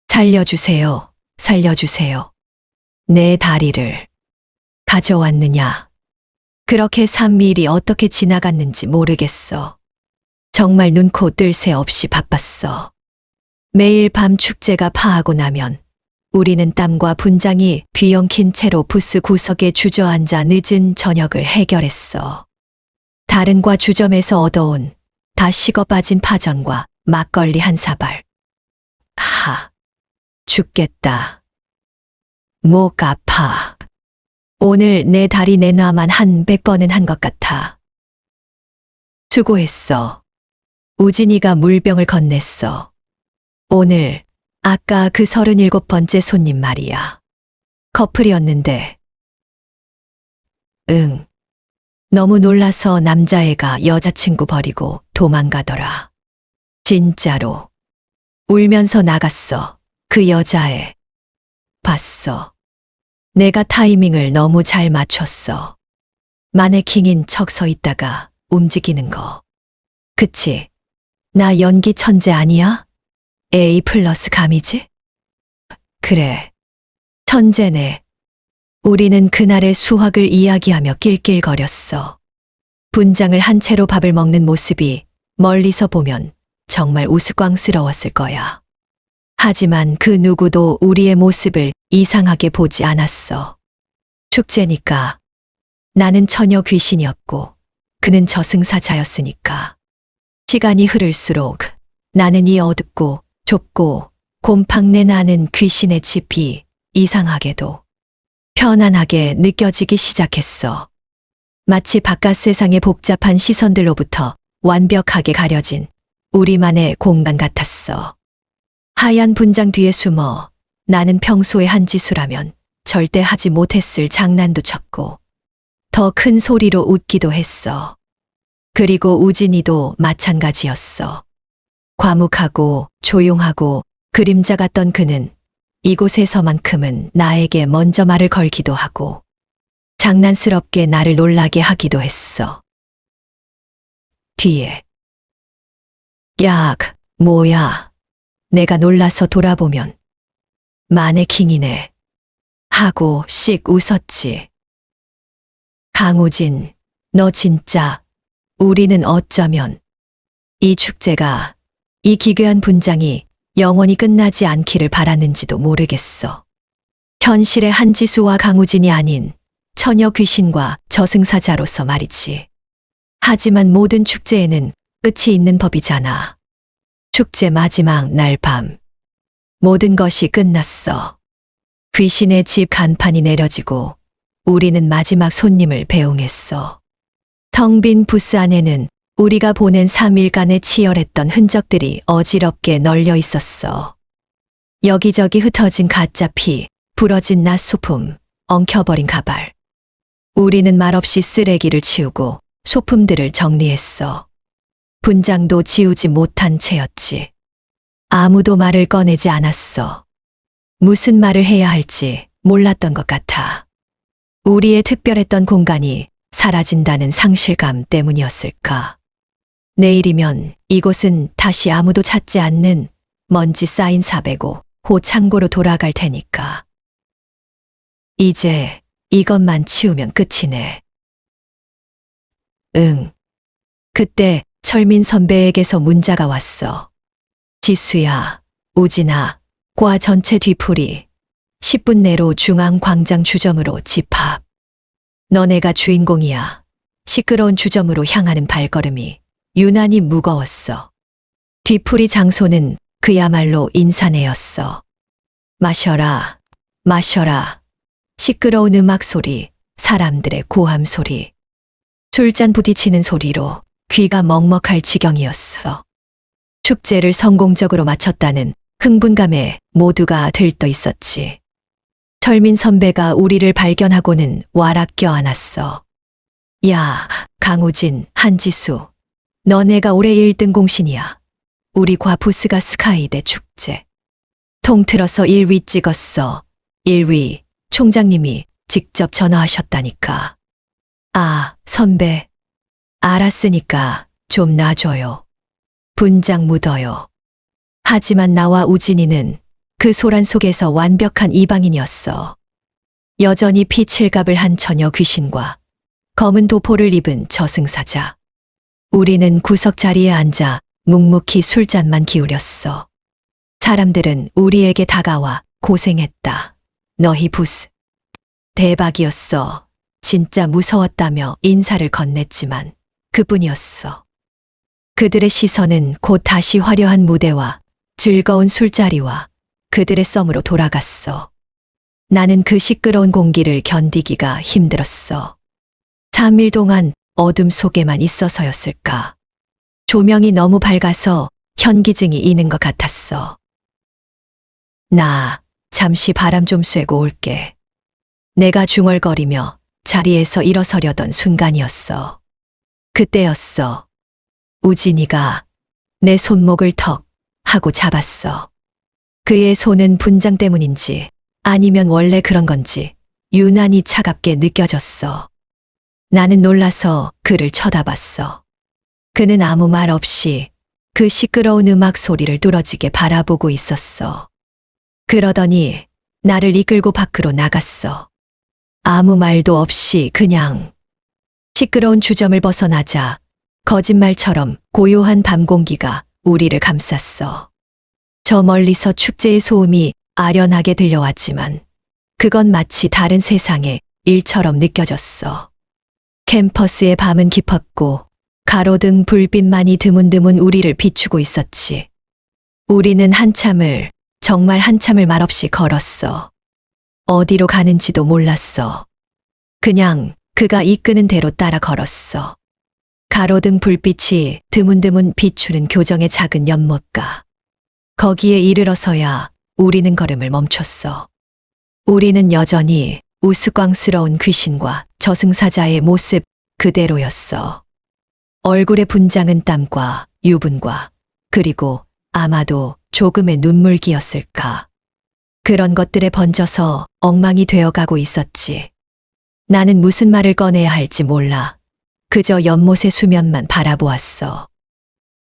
살려주세요, 살려주세요. 내 다리를 가져왔느냐. 그렇게 3일이 어떻게 지나갔는지 모르겠어. 정말 눈코 뜰 새 없이 바빴어. 매일 밤 축제가 파하고 나면 우리는 땀과 분장이 뒤엉킨 채로 부스 구석에 주저앉아 늦은 저녁을 해결했어. 다른과 주점에서 얻어온 다 식어 빠진 파전과 막걸리 한 사발. 죽겠다. 목 아파. 오늘 내 다리 내놔만 한 100번은 한 것 같아. 수고했어. 우진이가 물병을 건넸어. 오늘 아까 그 37번째 손님 말이야. 커플이었는데. 응. 너무 놀라서 남자애가 여자친구 버리고 도망가더라. 진짜로. 울면서 나갔어. 그 여자애. 봤어. 내가 타이밍을 너무 잘 맞췄어. 마네킹인 척 서 있다가 움직이는 거. 그치? 나 연기 천재 아니야? A+ 감이지? 그래. 천재네. 우리는 그날의 수학을 이야기하며 낄낄거렸어. 분장을 한 채로 밥을 먹는 모습이 멀리서 보면 정말 우스꽝스러웠을 거야. 하지만 그 누구도 우리의 모습을 이상하게 보지 않았어. 축제니까. 나는 처녀 귀신이었고 그는 저승사자였으니까. 시간이 흐를수록 나는 이 어둡고 좁고 곰팡내 나는 귀신의 짚이 이상하게도 편안하게 느껴지기 시작했어. 마치 바깥 세상의 복잡한 시선들로부터 완벽하게 가려진 우리만의 공간 같았어. 하얀 분장 뒤에 숨어 나는 평소에 한 짓이라면 절대 하지 못했을 장난도 쳤고 더 큰 소리로 웃기도 했어. 그리고 우진이도 마찬가지였어. 과묵하고 조용하고 그림자 같던 그는 이곳에서만큼은 나에게 먼저 말을 걸기도 하고 장난스럽게 나를 놀라게 하기도 했어. 뒤에. 야, 뭐야. 내가 놀라서 돌아보면 마네킹이네. 하고 씩 웃었지. 강우진, 너 진짜 우리는 어쩌면 이 축제가 이 기괴한 분장이 영원히 끝나지 않기를 바랐는지도 모르겠어. 현실의 한지수와 강우진이 아닌 처녀 귀신과 저승사자로서 말이지. 하지만 모든 축제에는 끝이 있는 법이잖아. 축제 마지막 날 밤. 모든 것이 끝났어. 귀신의 집 간판이 내려지고 우리는 마지막 손님을 배웅했어. 텅 빈 부스 안에는 우리가 보낸 3일간의 치열했던 흔적들이 어지럽게 널려 있었어. 여기저기 흩어진 가짜 피, 부러진 낫소품, 엉켜버린 가발. 우리는 말없이 쓰레기를 치우고 소품들을 정리했어. 분장도 지우지 못한 채였지. 아무도 말을 꺼내지 않았어. 무슨 말을 해야 할지 몰랐던 것 같아. 우리의 특별했던 공간이 사라진다는 상실감 때문이었을까. 내일이면 이곳은 다시 아무도 찾지 않는 먼지 쌓인 405호 창고로 돌아갈 테니까. 이제 이것만 치우면 끝이네. 응. 그때 철민 선배에게서 문자가 왔어. 지수야, 우진아, 과 전체 뒤풀이 10분 내로 중앙광장 주점으로 집합. 너네가 주인공이야. 시끄러운 주점으로 향하는 발걸음이 유난히 무거웠어. 뒤풀이 장소는 그야말로 인사내였어. 마셔라, 마셔라. 시끄러운 음악 소리, 사람들의 고함 소리. 술잔 부딪히는 소리로 귀가 먹먹할 지경이었어. 축제를 성공적으로 마쳤다는 흥분감에 모두가 들떠 있었지. 철민 선배가 우리를 발견하고는 와락 껴안았어. 야, 강우진, 한지수. 너네가 올해 1등 공신이야. 우리 과 부스가 스카이대 축제. 통틀어서 1위 찍었어. 1위. 총장님이 직접 전화하셨다니까. 아, 선배. 알았으니까 좀 놔줘요. 분장 묻어요. 하지만 나와 우진이는 그 소란 속에서 완벽한 이방인이었어. 여전히 피칠갑을 한 처녀 귀신과 검은 도포를 입은 저승사자. 우리는 구석 자리에 앉아 묵묵히 술잔만 기울였어. 사람들은 우리에게 다가와 고생했다. 너희 부스. 대박이었어. 진짜 무서웠다며 인사를 건넸지만 그뿐이었어. 그들의 시선은 곧 다시 화려한 무대와 즐거운 술자리와 그들의 썸으로 돌아갔어. 나는 그 시끄러운 공기를 견디기가 힘들었어. 3일 동안 어둠 속에만 있어서였을까. 조명이 너무 밝아서 현기증이 이는 것 같았어. 나 잠시 바람 좀 쐬고 올게. 내가 중얼거리며 자리에서 일어서려던 순간이었어. 그때였어. 우진이가 내 손목을 턱 하고 잡았어. 그의 손은 분장 때문인지 아니면 원래 그런 건지 유난히 차갑게 느껴졌어. 나는 놀라서 그를 쳐다봤어. 그는 아무 말 없이 그 시끄러운 음악 소리를 뚫어지게 바라보고 있었어. 그러더니 나를 이끌고 밖으로 나갔어. 아무 말도 없이 그냥. 시끄러운 주점을 벗어나자 거짓말처럼 고요한 밤 공기가 우리를 감쌌어. 저 멀리서 축제의 소음이 아련하게 들려왔지만 그건 마치 다른 세상의 일처럼 느껴졌어. 캠퍼스의 밤은 깊었고 가로등 불빛만이 드문드문 우리를 비추고 있었지. 우리는 정말 한참을 말없이 걸었어. 어디로 가는지도 몰랐어. 그냥 그가 이끄는 대로 따라 걸었어. 가로등 불빛이 드문드문 비추는 교정의 작은 연못가. 거기에 이르러서야 우리는 걸음을 멈췄어. 우리는 여전히 우스꽝스러운 귀신과 저승사자의 모습 그대로였어. 얼굴의 분장은 땀과 유분과 그리고 아마도 조금의 눈물기였을까. 그런 것들에 번져서 엉망이 되어가고 있었지. 나는 무슨 말을 꺼내야 할지 몰라. 그저 연못의 수면만 바라보았어.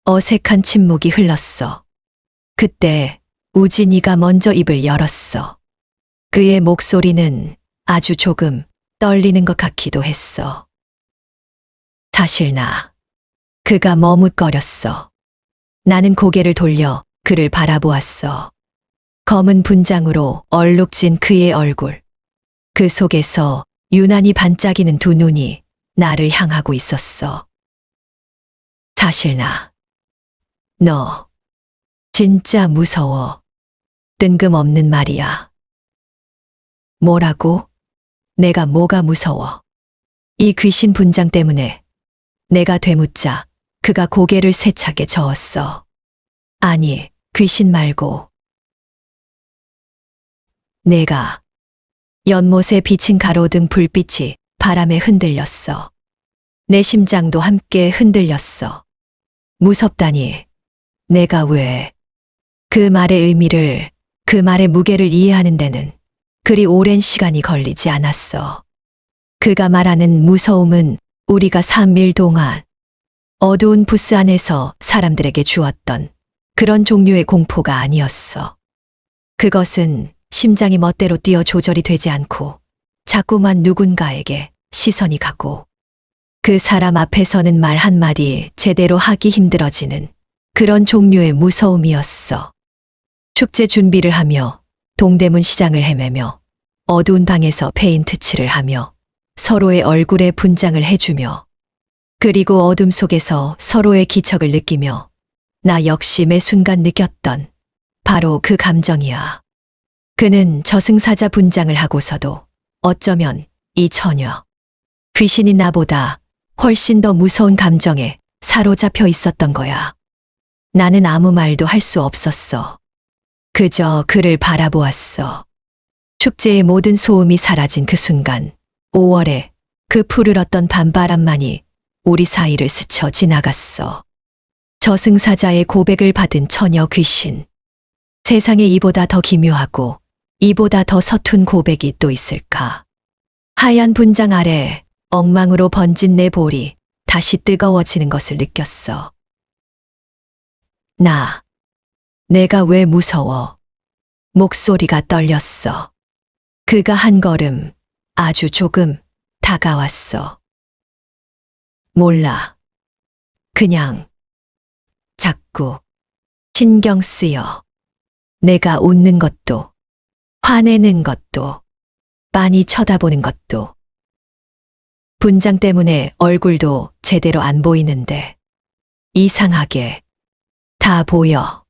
어색한 침묵이 흘렀어. 그때 우진이가 먼저 입을 열었어. 그의 목소리는 아주 조금 떨리는 것 같기도 했어. 사실 그가 머뭇거렸어. 나는 고개를 돌려 그를 바라보았어. 검은 분장으로 얼룩진 그의 얼굴. 그 속에서 유난히 반짝이는 두 눈이 나를 향하고 있었어. 사실 너 진짜 무서워. 뜬금없는 말이야. 뭐라고? 내가 뭐가 무서워? 이 귀신 분장 때문에 내가 되묻자 그가 고개를 세차게 저었어. 아니, 귀신 말고. 내가 연못에 비친 가로등 불빛이 바람에 흔들렸어. 내 심장도 함께 흔들렸어. 무섭다니. 내가 왜? 그 말의 의미를, 그 말의 무게를 이해하는 데는 그리 오랜 시간이 걸리지 않았어. 그가 말하는 무서움은 우리가 3일 동안 어두운 부스 안에서 사람들에게 주었던 그런 종류의 공포가 아니었어. 그것은 심장이 멋대로 뛰어 조절이 되지 않고 자꾸만 누군가에게 시선이 가고 그 사람 앞에서는 말 한마디 제대로 하기 힘들어지는 그런 종류의 무서움이었어. 축제 준비를 하며 동대문 시장을 헤매며 어두운 방에서 페인트 칠을 하며 서로의 얼굴에 분장을 해주며 그리고 어둠 속에서 서로의 기척을 느끼며 나 역시 매 순간 느꼈던 바로 그 감정이야. 그는 저승사자 분장을 하고서도 어쩌면 이 처녀, 귀신이 나보다 훨씬 더 무서운 감정에 사로잡혀 있었던 거야. 나는 아무 말도 할 수 없었어. 그저 그를 바라보았어. 축제의 모든 소음이 사라진 그 순간, 5월에 그 푸르렀던 밤바람만이 우리 사이를 스쳐 지나갔어. 저승사자의 고백을 받은 처녀 귀신. 세상에 이보다 더 기묘하고 이보다 더 서툰 고백이 또 있을까? 하얀 분장 아래 엉망으로 번진 내 볼이 다시 뜨거워지는 것을 느꼈어. 내가 왜 무서워? 목소리가 떨렸어. 그가 한 걸음, 아주 조금 다가왔어. 몰라. 그냥 자꾸 신경 쓰여. 내가 웃는 것도, 화내는 것도, 빤히 쳐다보는 것도. 분장 때문에 얼굴도 제대로 안 보이는데 이상하게 다 보여.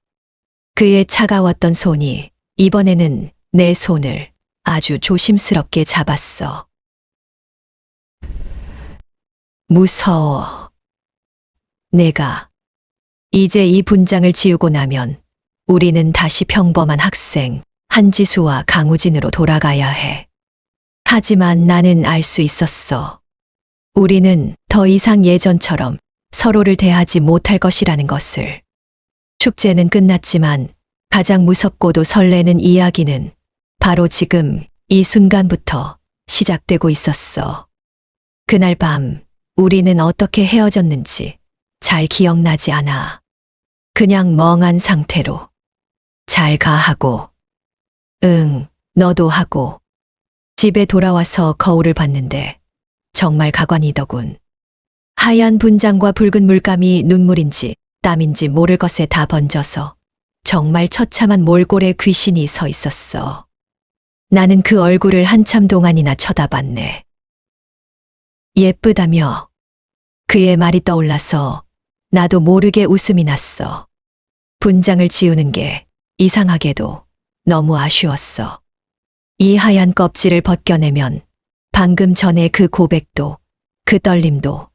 그의 차가웠던 손이 이번에는 내 손을 아주 조심스럽게 잡았어. 무서워. 내가 이제 이 분장을 지우고 나면 우리는 다시 평범한 학생 한지수와 강우진으로 돌아가야 해. 하지만 나는 알 수 있었어. 우리는 더 이상 예전처럼 서로를 대하지 못할 것이라는 것을. 축제는 끝났지만 가장 무섭고도 설레는 이야기는 바로 지금 이 순간부터 시작되고 있었어. 그날 밤 우리는 어떻게 헤어졌는지 잘 기억나지 않아. 그냥 멍한 상태로 잘 가 하고 응, 너도 하고 집에 돌아와서 거울을 봤는데 정말 가관이더군. 하얀 분장과 붉은 물감이 눈물인지 땀인지 모를 것에 다 번져서 정말 처참한 몰골의 귀신이 서 있었어. 나는 그 얼굴을 한참 동안이나 쳐다봤네. 예쁘다며. 그의 말이 떠올라서 나도 모르게 웃음이 났어. 분장을 지우는 게 이상하게도 너무 아쉬웠어. 이 하얀 껍질을 벗겨내면 방금 전에 그 고백도 그 떨림도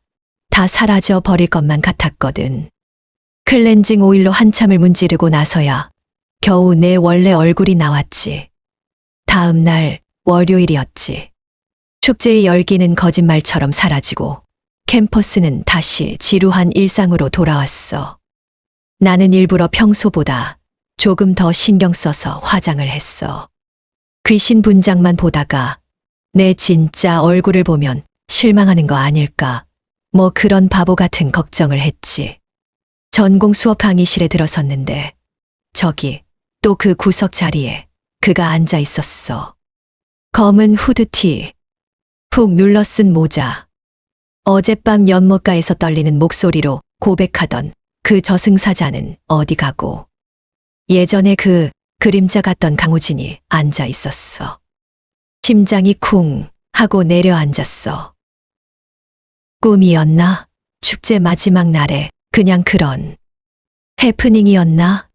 다 사라져 버릴 것만 같았거든. 클렌징 오일로 한참을 문지르고 나서야 겨우 내 원래 얼굴이 나왔지. 다음 날 월요일이었지. 축제의 열기는 거짓말처럼 사라지고 캠퍼스는 다시 지루한 일상으로 돌아왔어. 나는 일부러 평소보다 조금 더 신경 써서 화장을 했어. 귀신 분장만 보다가 내 진짜 얼굴을 보면 실망하는 거 아닐까, 뭐 그런 바보 같은 걱정을 했지. 전공 수업 강의실에 들어섰는데 저기 또 그 구석 자리에 그가 앉아 있었어. 검은 후드티, 푹 눌러 쓴 모자, 어젯밤 연못가에서 떨리는 목소리로 고백하던 그 저승사자는 어디 가고 예전에 그 그림자 같던 강우진이 앉아 있었어. 심장이 쿵 하고 내려앉았어. 꿈이었나? 축제 마지막 날에 그냥 그런 해프닝이었나?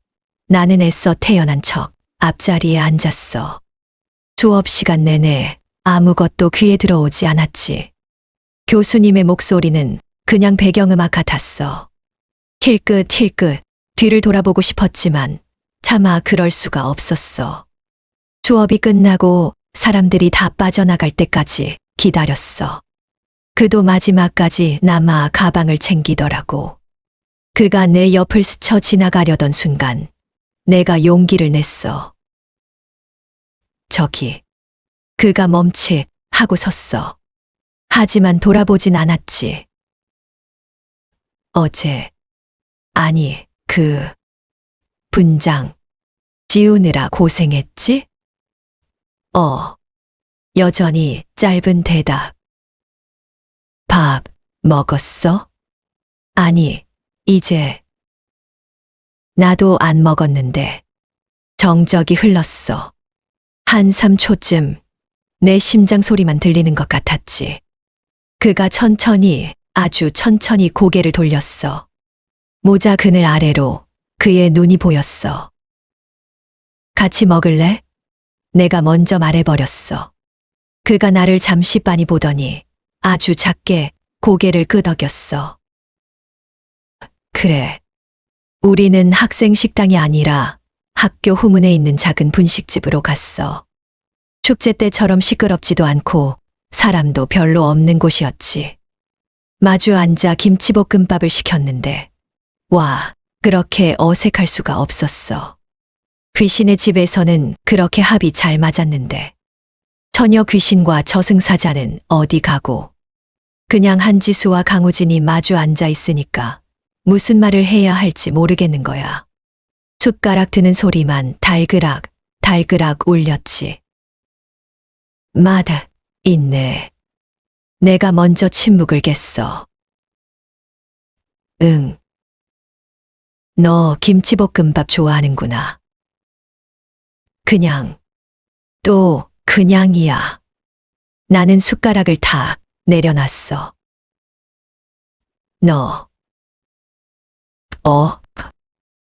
나는 애써 태어난 척 앞자리에 앉았어. 수업 시간 내내 아무것도 귀에 들어오지 않았지. 교수님의 목소리는 그냥 배경음악 같았어. 힐끗 뒤를 돌아보고 싶었지만 차마 그럴 수가 없었어. 수업이 끝나고 사람들이 다 빠져나갈 때까지 기다렸어. 그도 마지막까지 남아 가방을 챙기더라고. 그가 내 옆을 스쳐 지나가려던 순간 내가 용기를 냈어. 저기. 그가 멈칫 하고 섰어. 하지만 돌아보진 않았지. 어제, 아니, 분장. 지우느라 고생했지? 여전히 짧은 대답. 밥 먹었어? 아니, 이제. 나도 안 먹었는데. 정적이 흘렀어. 한 3초쯤 내 심장 소리만 들리는 것 같았지. 그가 천천히, 아주 천천히 고개를 돌렸어. 모자 그늘 아래로 그의 눈이 보였어. 같이 먹을래? 내가 먼저 말해버렸어. 그가 나를 잠시 빤히 보더니 아주 작게 고개를 끄덕였어. 그래. 우리는 학생 식당이 아니라 학교 후문에 있는 작은 분식집으로 갔어. 축제 때처럼 시끄럽지도 않고 사람도 별로 없는 곳이었지. 마주 앉아 김치볶음밥을 시켰는데, 와, 그렇게 어색할 수가 없었어. 귀신의 집에서는 그렇게 합이 잘 맞았는데, 처녀 귀신과 저승사자는 어디 가고, 그냥 한지수와 강우진이 마주 앉아 있으니까 무슨 말을 해야 할지 모르겠는 거야. 숟가락 드는 소리만 달그락, 달그락 울렸지. 맛 있네. 내가 먼저 침묵을 깼어. 응. 너 김치볶음밥 좋아하는구나. 그냥, 또 그냥이야. 나는 숟가락을 다 내려놨어. 너,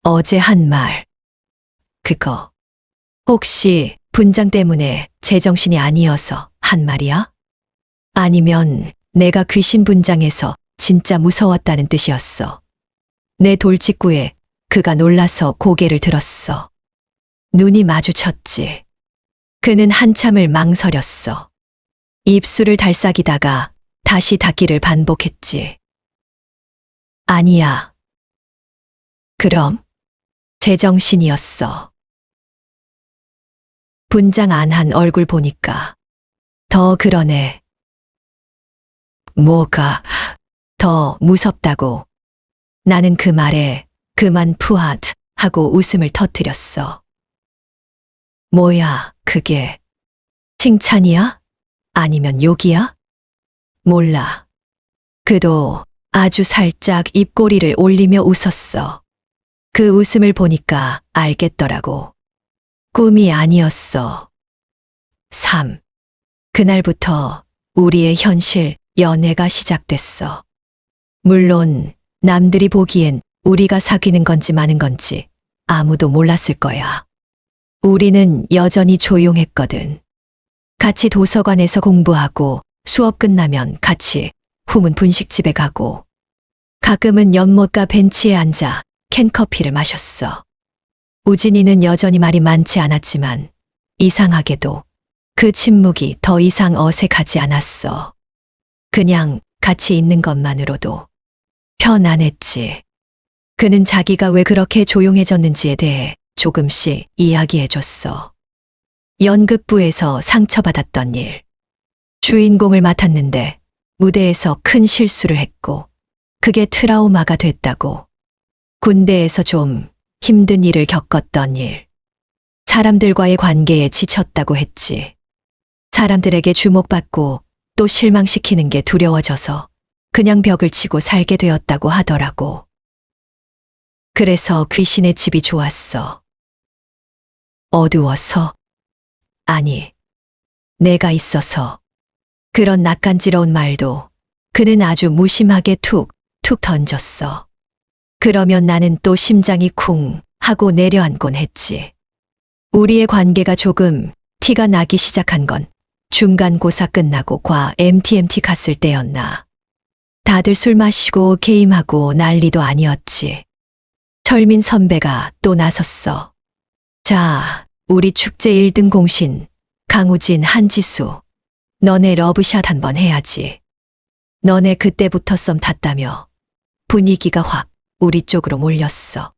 어제 한 말. 그거, 혹시 분장 때문에 제정신이 아니어서 한 말이야? 아니면 내가 귀신 분장에서 진짜 무서웠다는 뜻이었어. 내 돌직구에 그가 놀라서 고개를 들었어. 눈이 마주쳤지. 그는 한참을 망설였어. 입술을 달싹이다가 다시 닫기를 반복했지. 아니야. 그럼? 제정신이었어. 분장 안 한 얼굴 보니까 더 그러네. 뭐가 더 무섭다고. 나는 그 말에 그만 푸앗 하고 웃음을 터뜨렸어. 뭐야, 그게. 칭찬이야? 아니면 욕이야? 몰라. 그도 아주 살짝 입꼬리를 올리며 웃었어. 그 웃음을 보니까 알겠더라고. 꿈이 아니었어. 3. 그날부터 우리의 현실 연애가 시작됐어. 물론 남들이 보기엔 우리가 사귀는 건지 마는 건지 아무도 몰랐을 거야. 우리는 여전히 조용했거든. 같이 도서관에서 공부하고 수업 끝나면 같이 후문 분식집에 가고 가끔은 연못가 벤치에 앉아 캔커피를 마셨어. 우진이는 여전히 말이 많지 않았지만 이상하게도 그 침묵이 더 이상 어색하지 않았어. 그냥 같이 있는 것만으로도 편안했지. 그는 자기가 왜 그렇게 조용해졌는지에 대해 조금씩 이야기해줬어. 연극부에서 상처받았던 일, 주인공을 맡았는데 무대에서 큰 실수를 했고 그게 트라우마가 됐다고. 군대에서 좀 힘든 일을 겪었던 일, 사람들과의 관계에 지쳤다고 했지. 사람들에게 주목받고 또 실망시키는 게 두려워져서 그냥 벽을 치고 살게 되었다고 하더라고. 그래서 귀신의 집이 좋았어. 어두워서? 아니, 내가 있어서. 그런 낯간지러운 말도 그는 아주 무심하게 툭 던졌어. 그러면 나는 또 심장이 쿵 하고 내려앉곤 했지. 우리의 관계가 조금 티가 나기 시작한 건 중간고사 끝나고 과 MTMT 갔을 때였나. 다들 술 마시고 게임하고 난리도 아니었지. 철민 선배가 또 나섰어. 자, 우리 축제 1등 공신 강우진, 한지수. 너네 러브샷 한번 해야지. 너네 그때부터 썸 탔다며. 분위기가 확 우리 쪽으로 몰렸어.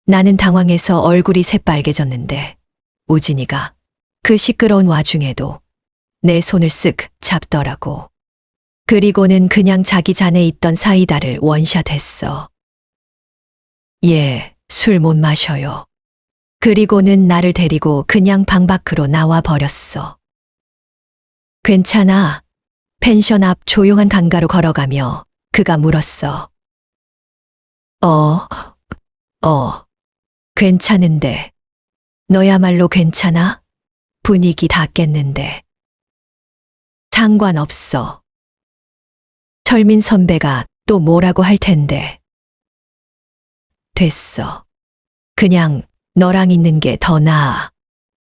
나는 당황해서 얼굴이 새빨개졌는데 우진이가 그 시끄러운 와중에도 내 손을 쓱 잡더라고. 그리고는 그냥 자기 잔에 있던 사이다를 원샷했어. 얘 술 못 마셔요. 그리고는 나를 데리고 그냥 방 밖으로 나와 버렸어. 괜찮아. 펜션 앞 조용한 강가로 걸어가며 그가 물었어. 괜찮은데. 너야말로 괜찮아? 분위기 다 깼는데. 상관없어. 철민 선배가 또 뭐라고 할 텐데. 됐어. 그냥 너랑 있는 게 더 나아.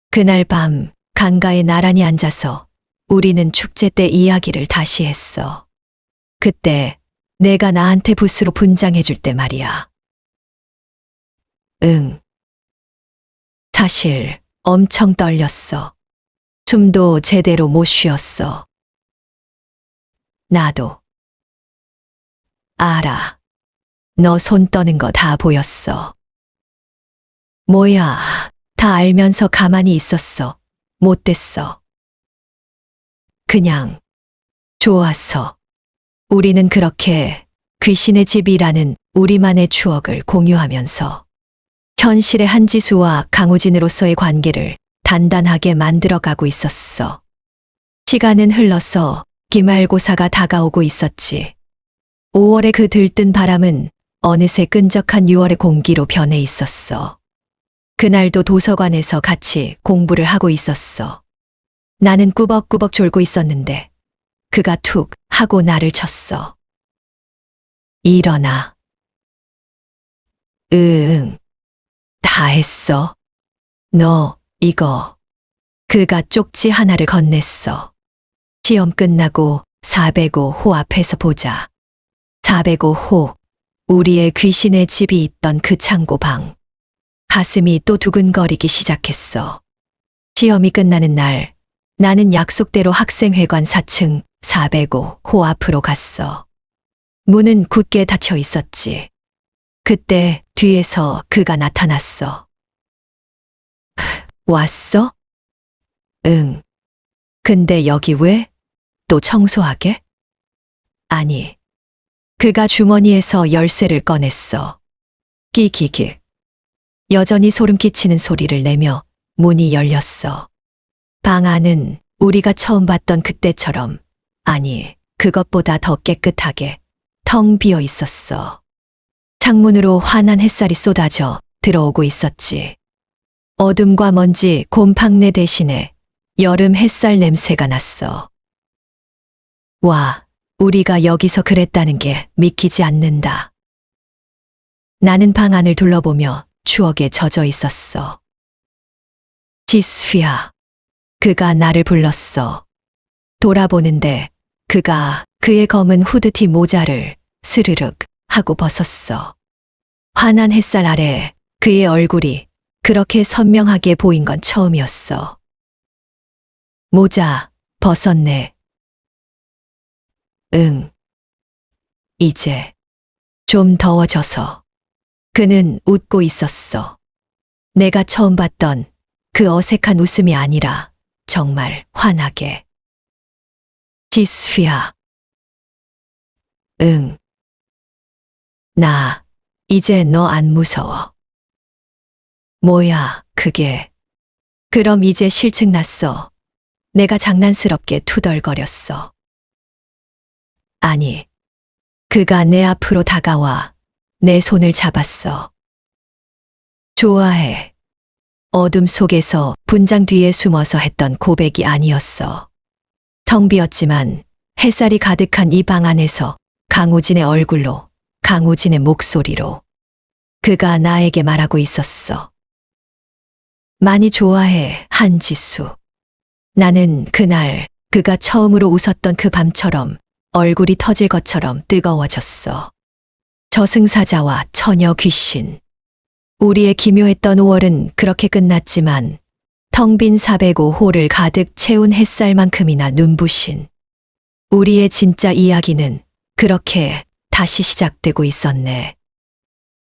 그날 밤 강가에 나란히 앉아서 우리는 축제 때 이야기를 다시 했어. 그때 내가 나한테 붓으로 분장해 줄 때 말이야. 응. 사실 엄청 떨렸어. 숨도 제대로 못 쉬었어. 나도. 알아. 너 손 떠는 거 다 보였어. 뭐야, 다 알면서 가만히 있었어. 못됐어. 그냥 좋았어. 우리는 그렇게 귀신의 집이라는 우리만의 추억을 공유하면서 현실의 한지수와 강우진으로서의 관계를 단단하게 만들어가고 있었어. 시간은 흘러서 기말고사가 다가오고 있었지. 5월의 그 들뜬 바람은 어느새 끈적한 6월의 공기로 변해 있었어. 그날도 도서관에서 같이 공부를 하고 있었어. 나는 꾸벅꾸벅 졸고 있었는데 그가 툭 하고 나를 쳤어. 일어나. 응. 다 했어. 너 이거. 그가 쪽지 하나를 건넸어. 시험 끝나고 405호 앞에서 보자. 405호. 우리의 귀신의 집이 있던 그 창고 방. 가슴이 또 두근거리기 시작했어. 시험이 끝나는 날, 나는 약속대로 학생회관 4층 405호 앞으로 갔어. 문은 굳게 닫혀 있었지. 그때 뒤에서 그가 나타났어. 왔어? 응. 근데 여기 왜? 또 청소하게? 아니. 그가 주머니에서 열쇠를 꺼냈어. 끼기기. 여전히 소름 끼치는 소리를 내며 문이 열렸어. 방 안은 우리가 처음 봤던 그때처럼, 아니, 그것보다 더 깨끗하게 텅 비어 있었어. 창문으로 환한 햇살이 쏟아져 들어오고 있었지. 어둠과 먼지 곰팡내 대신에 여름 햇살 냄새가 났어. 와, 우리가 여기서 그랬다는 게 믿기지 않는다. 나는 방 안을 둘러보며 추억에 젖어 있었어. 지수야. 그가 나를 불렀어. 돌아보는데 그가 그의 검은 후드티 모자를 스르륵 하고 벗었어. 환한 햇살 아래 그의 얼굴이 그렇게 선명하게 보인 건 처음이었어. 모자 벗었네. 응. 이제 좀 더워져서. 그는 웃고 있었어. 내가 처음 봤던 그 어색한 웃음이 아니라 정말 환하게. 지수야. 응. 나 이제 너 안 무서워. 뭐야, 그게. 그럼 이제 실증 났어. 내가 장난스럽게 투덜거렸어. 아니, 그가 내 앞으로 다가와 내 손을 잡았어. 좋아해. 어둠 속에서 분장 뒤에 숨어서 했던 고백이 아니었어. 텅 비었지만 햇살이 가득한 이 방 안에서 강우진의 얼굴로, 강우진의 목소리로 그가 나에게 말하고 있었어. 많이 좋아해, 한지수. 나는 그날 그가 처음으로 웃었던 그 밤처럼 얼굴이 터질 것처럼 뜨거워졌어. 저승사자와 처녀 귀신. 우리의 기묘했던 5월은 그렇게 끝났지만 텅 빈 405호를 가득 채운 햇살만큼이나 눈부신 우리의 진짜 이야기는 그렇게 다시 시작되고 있었네.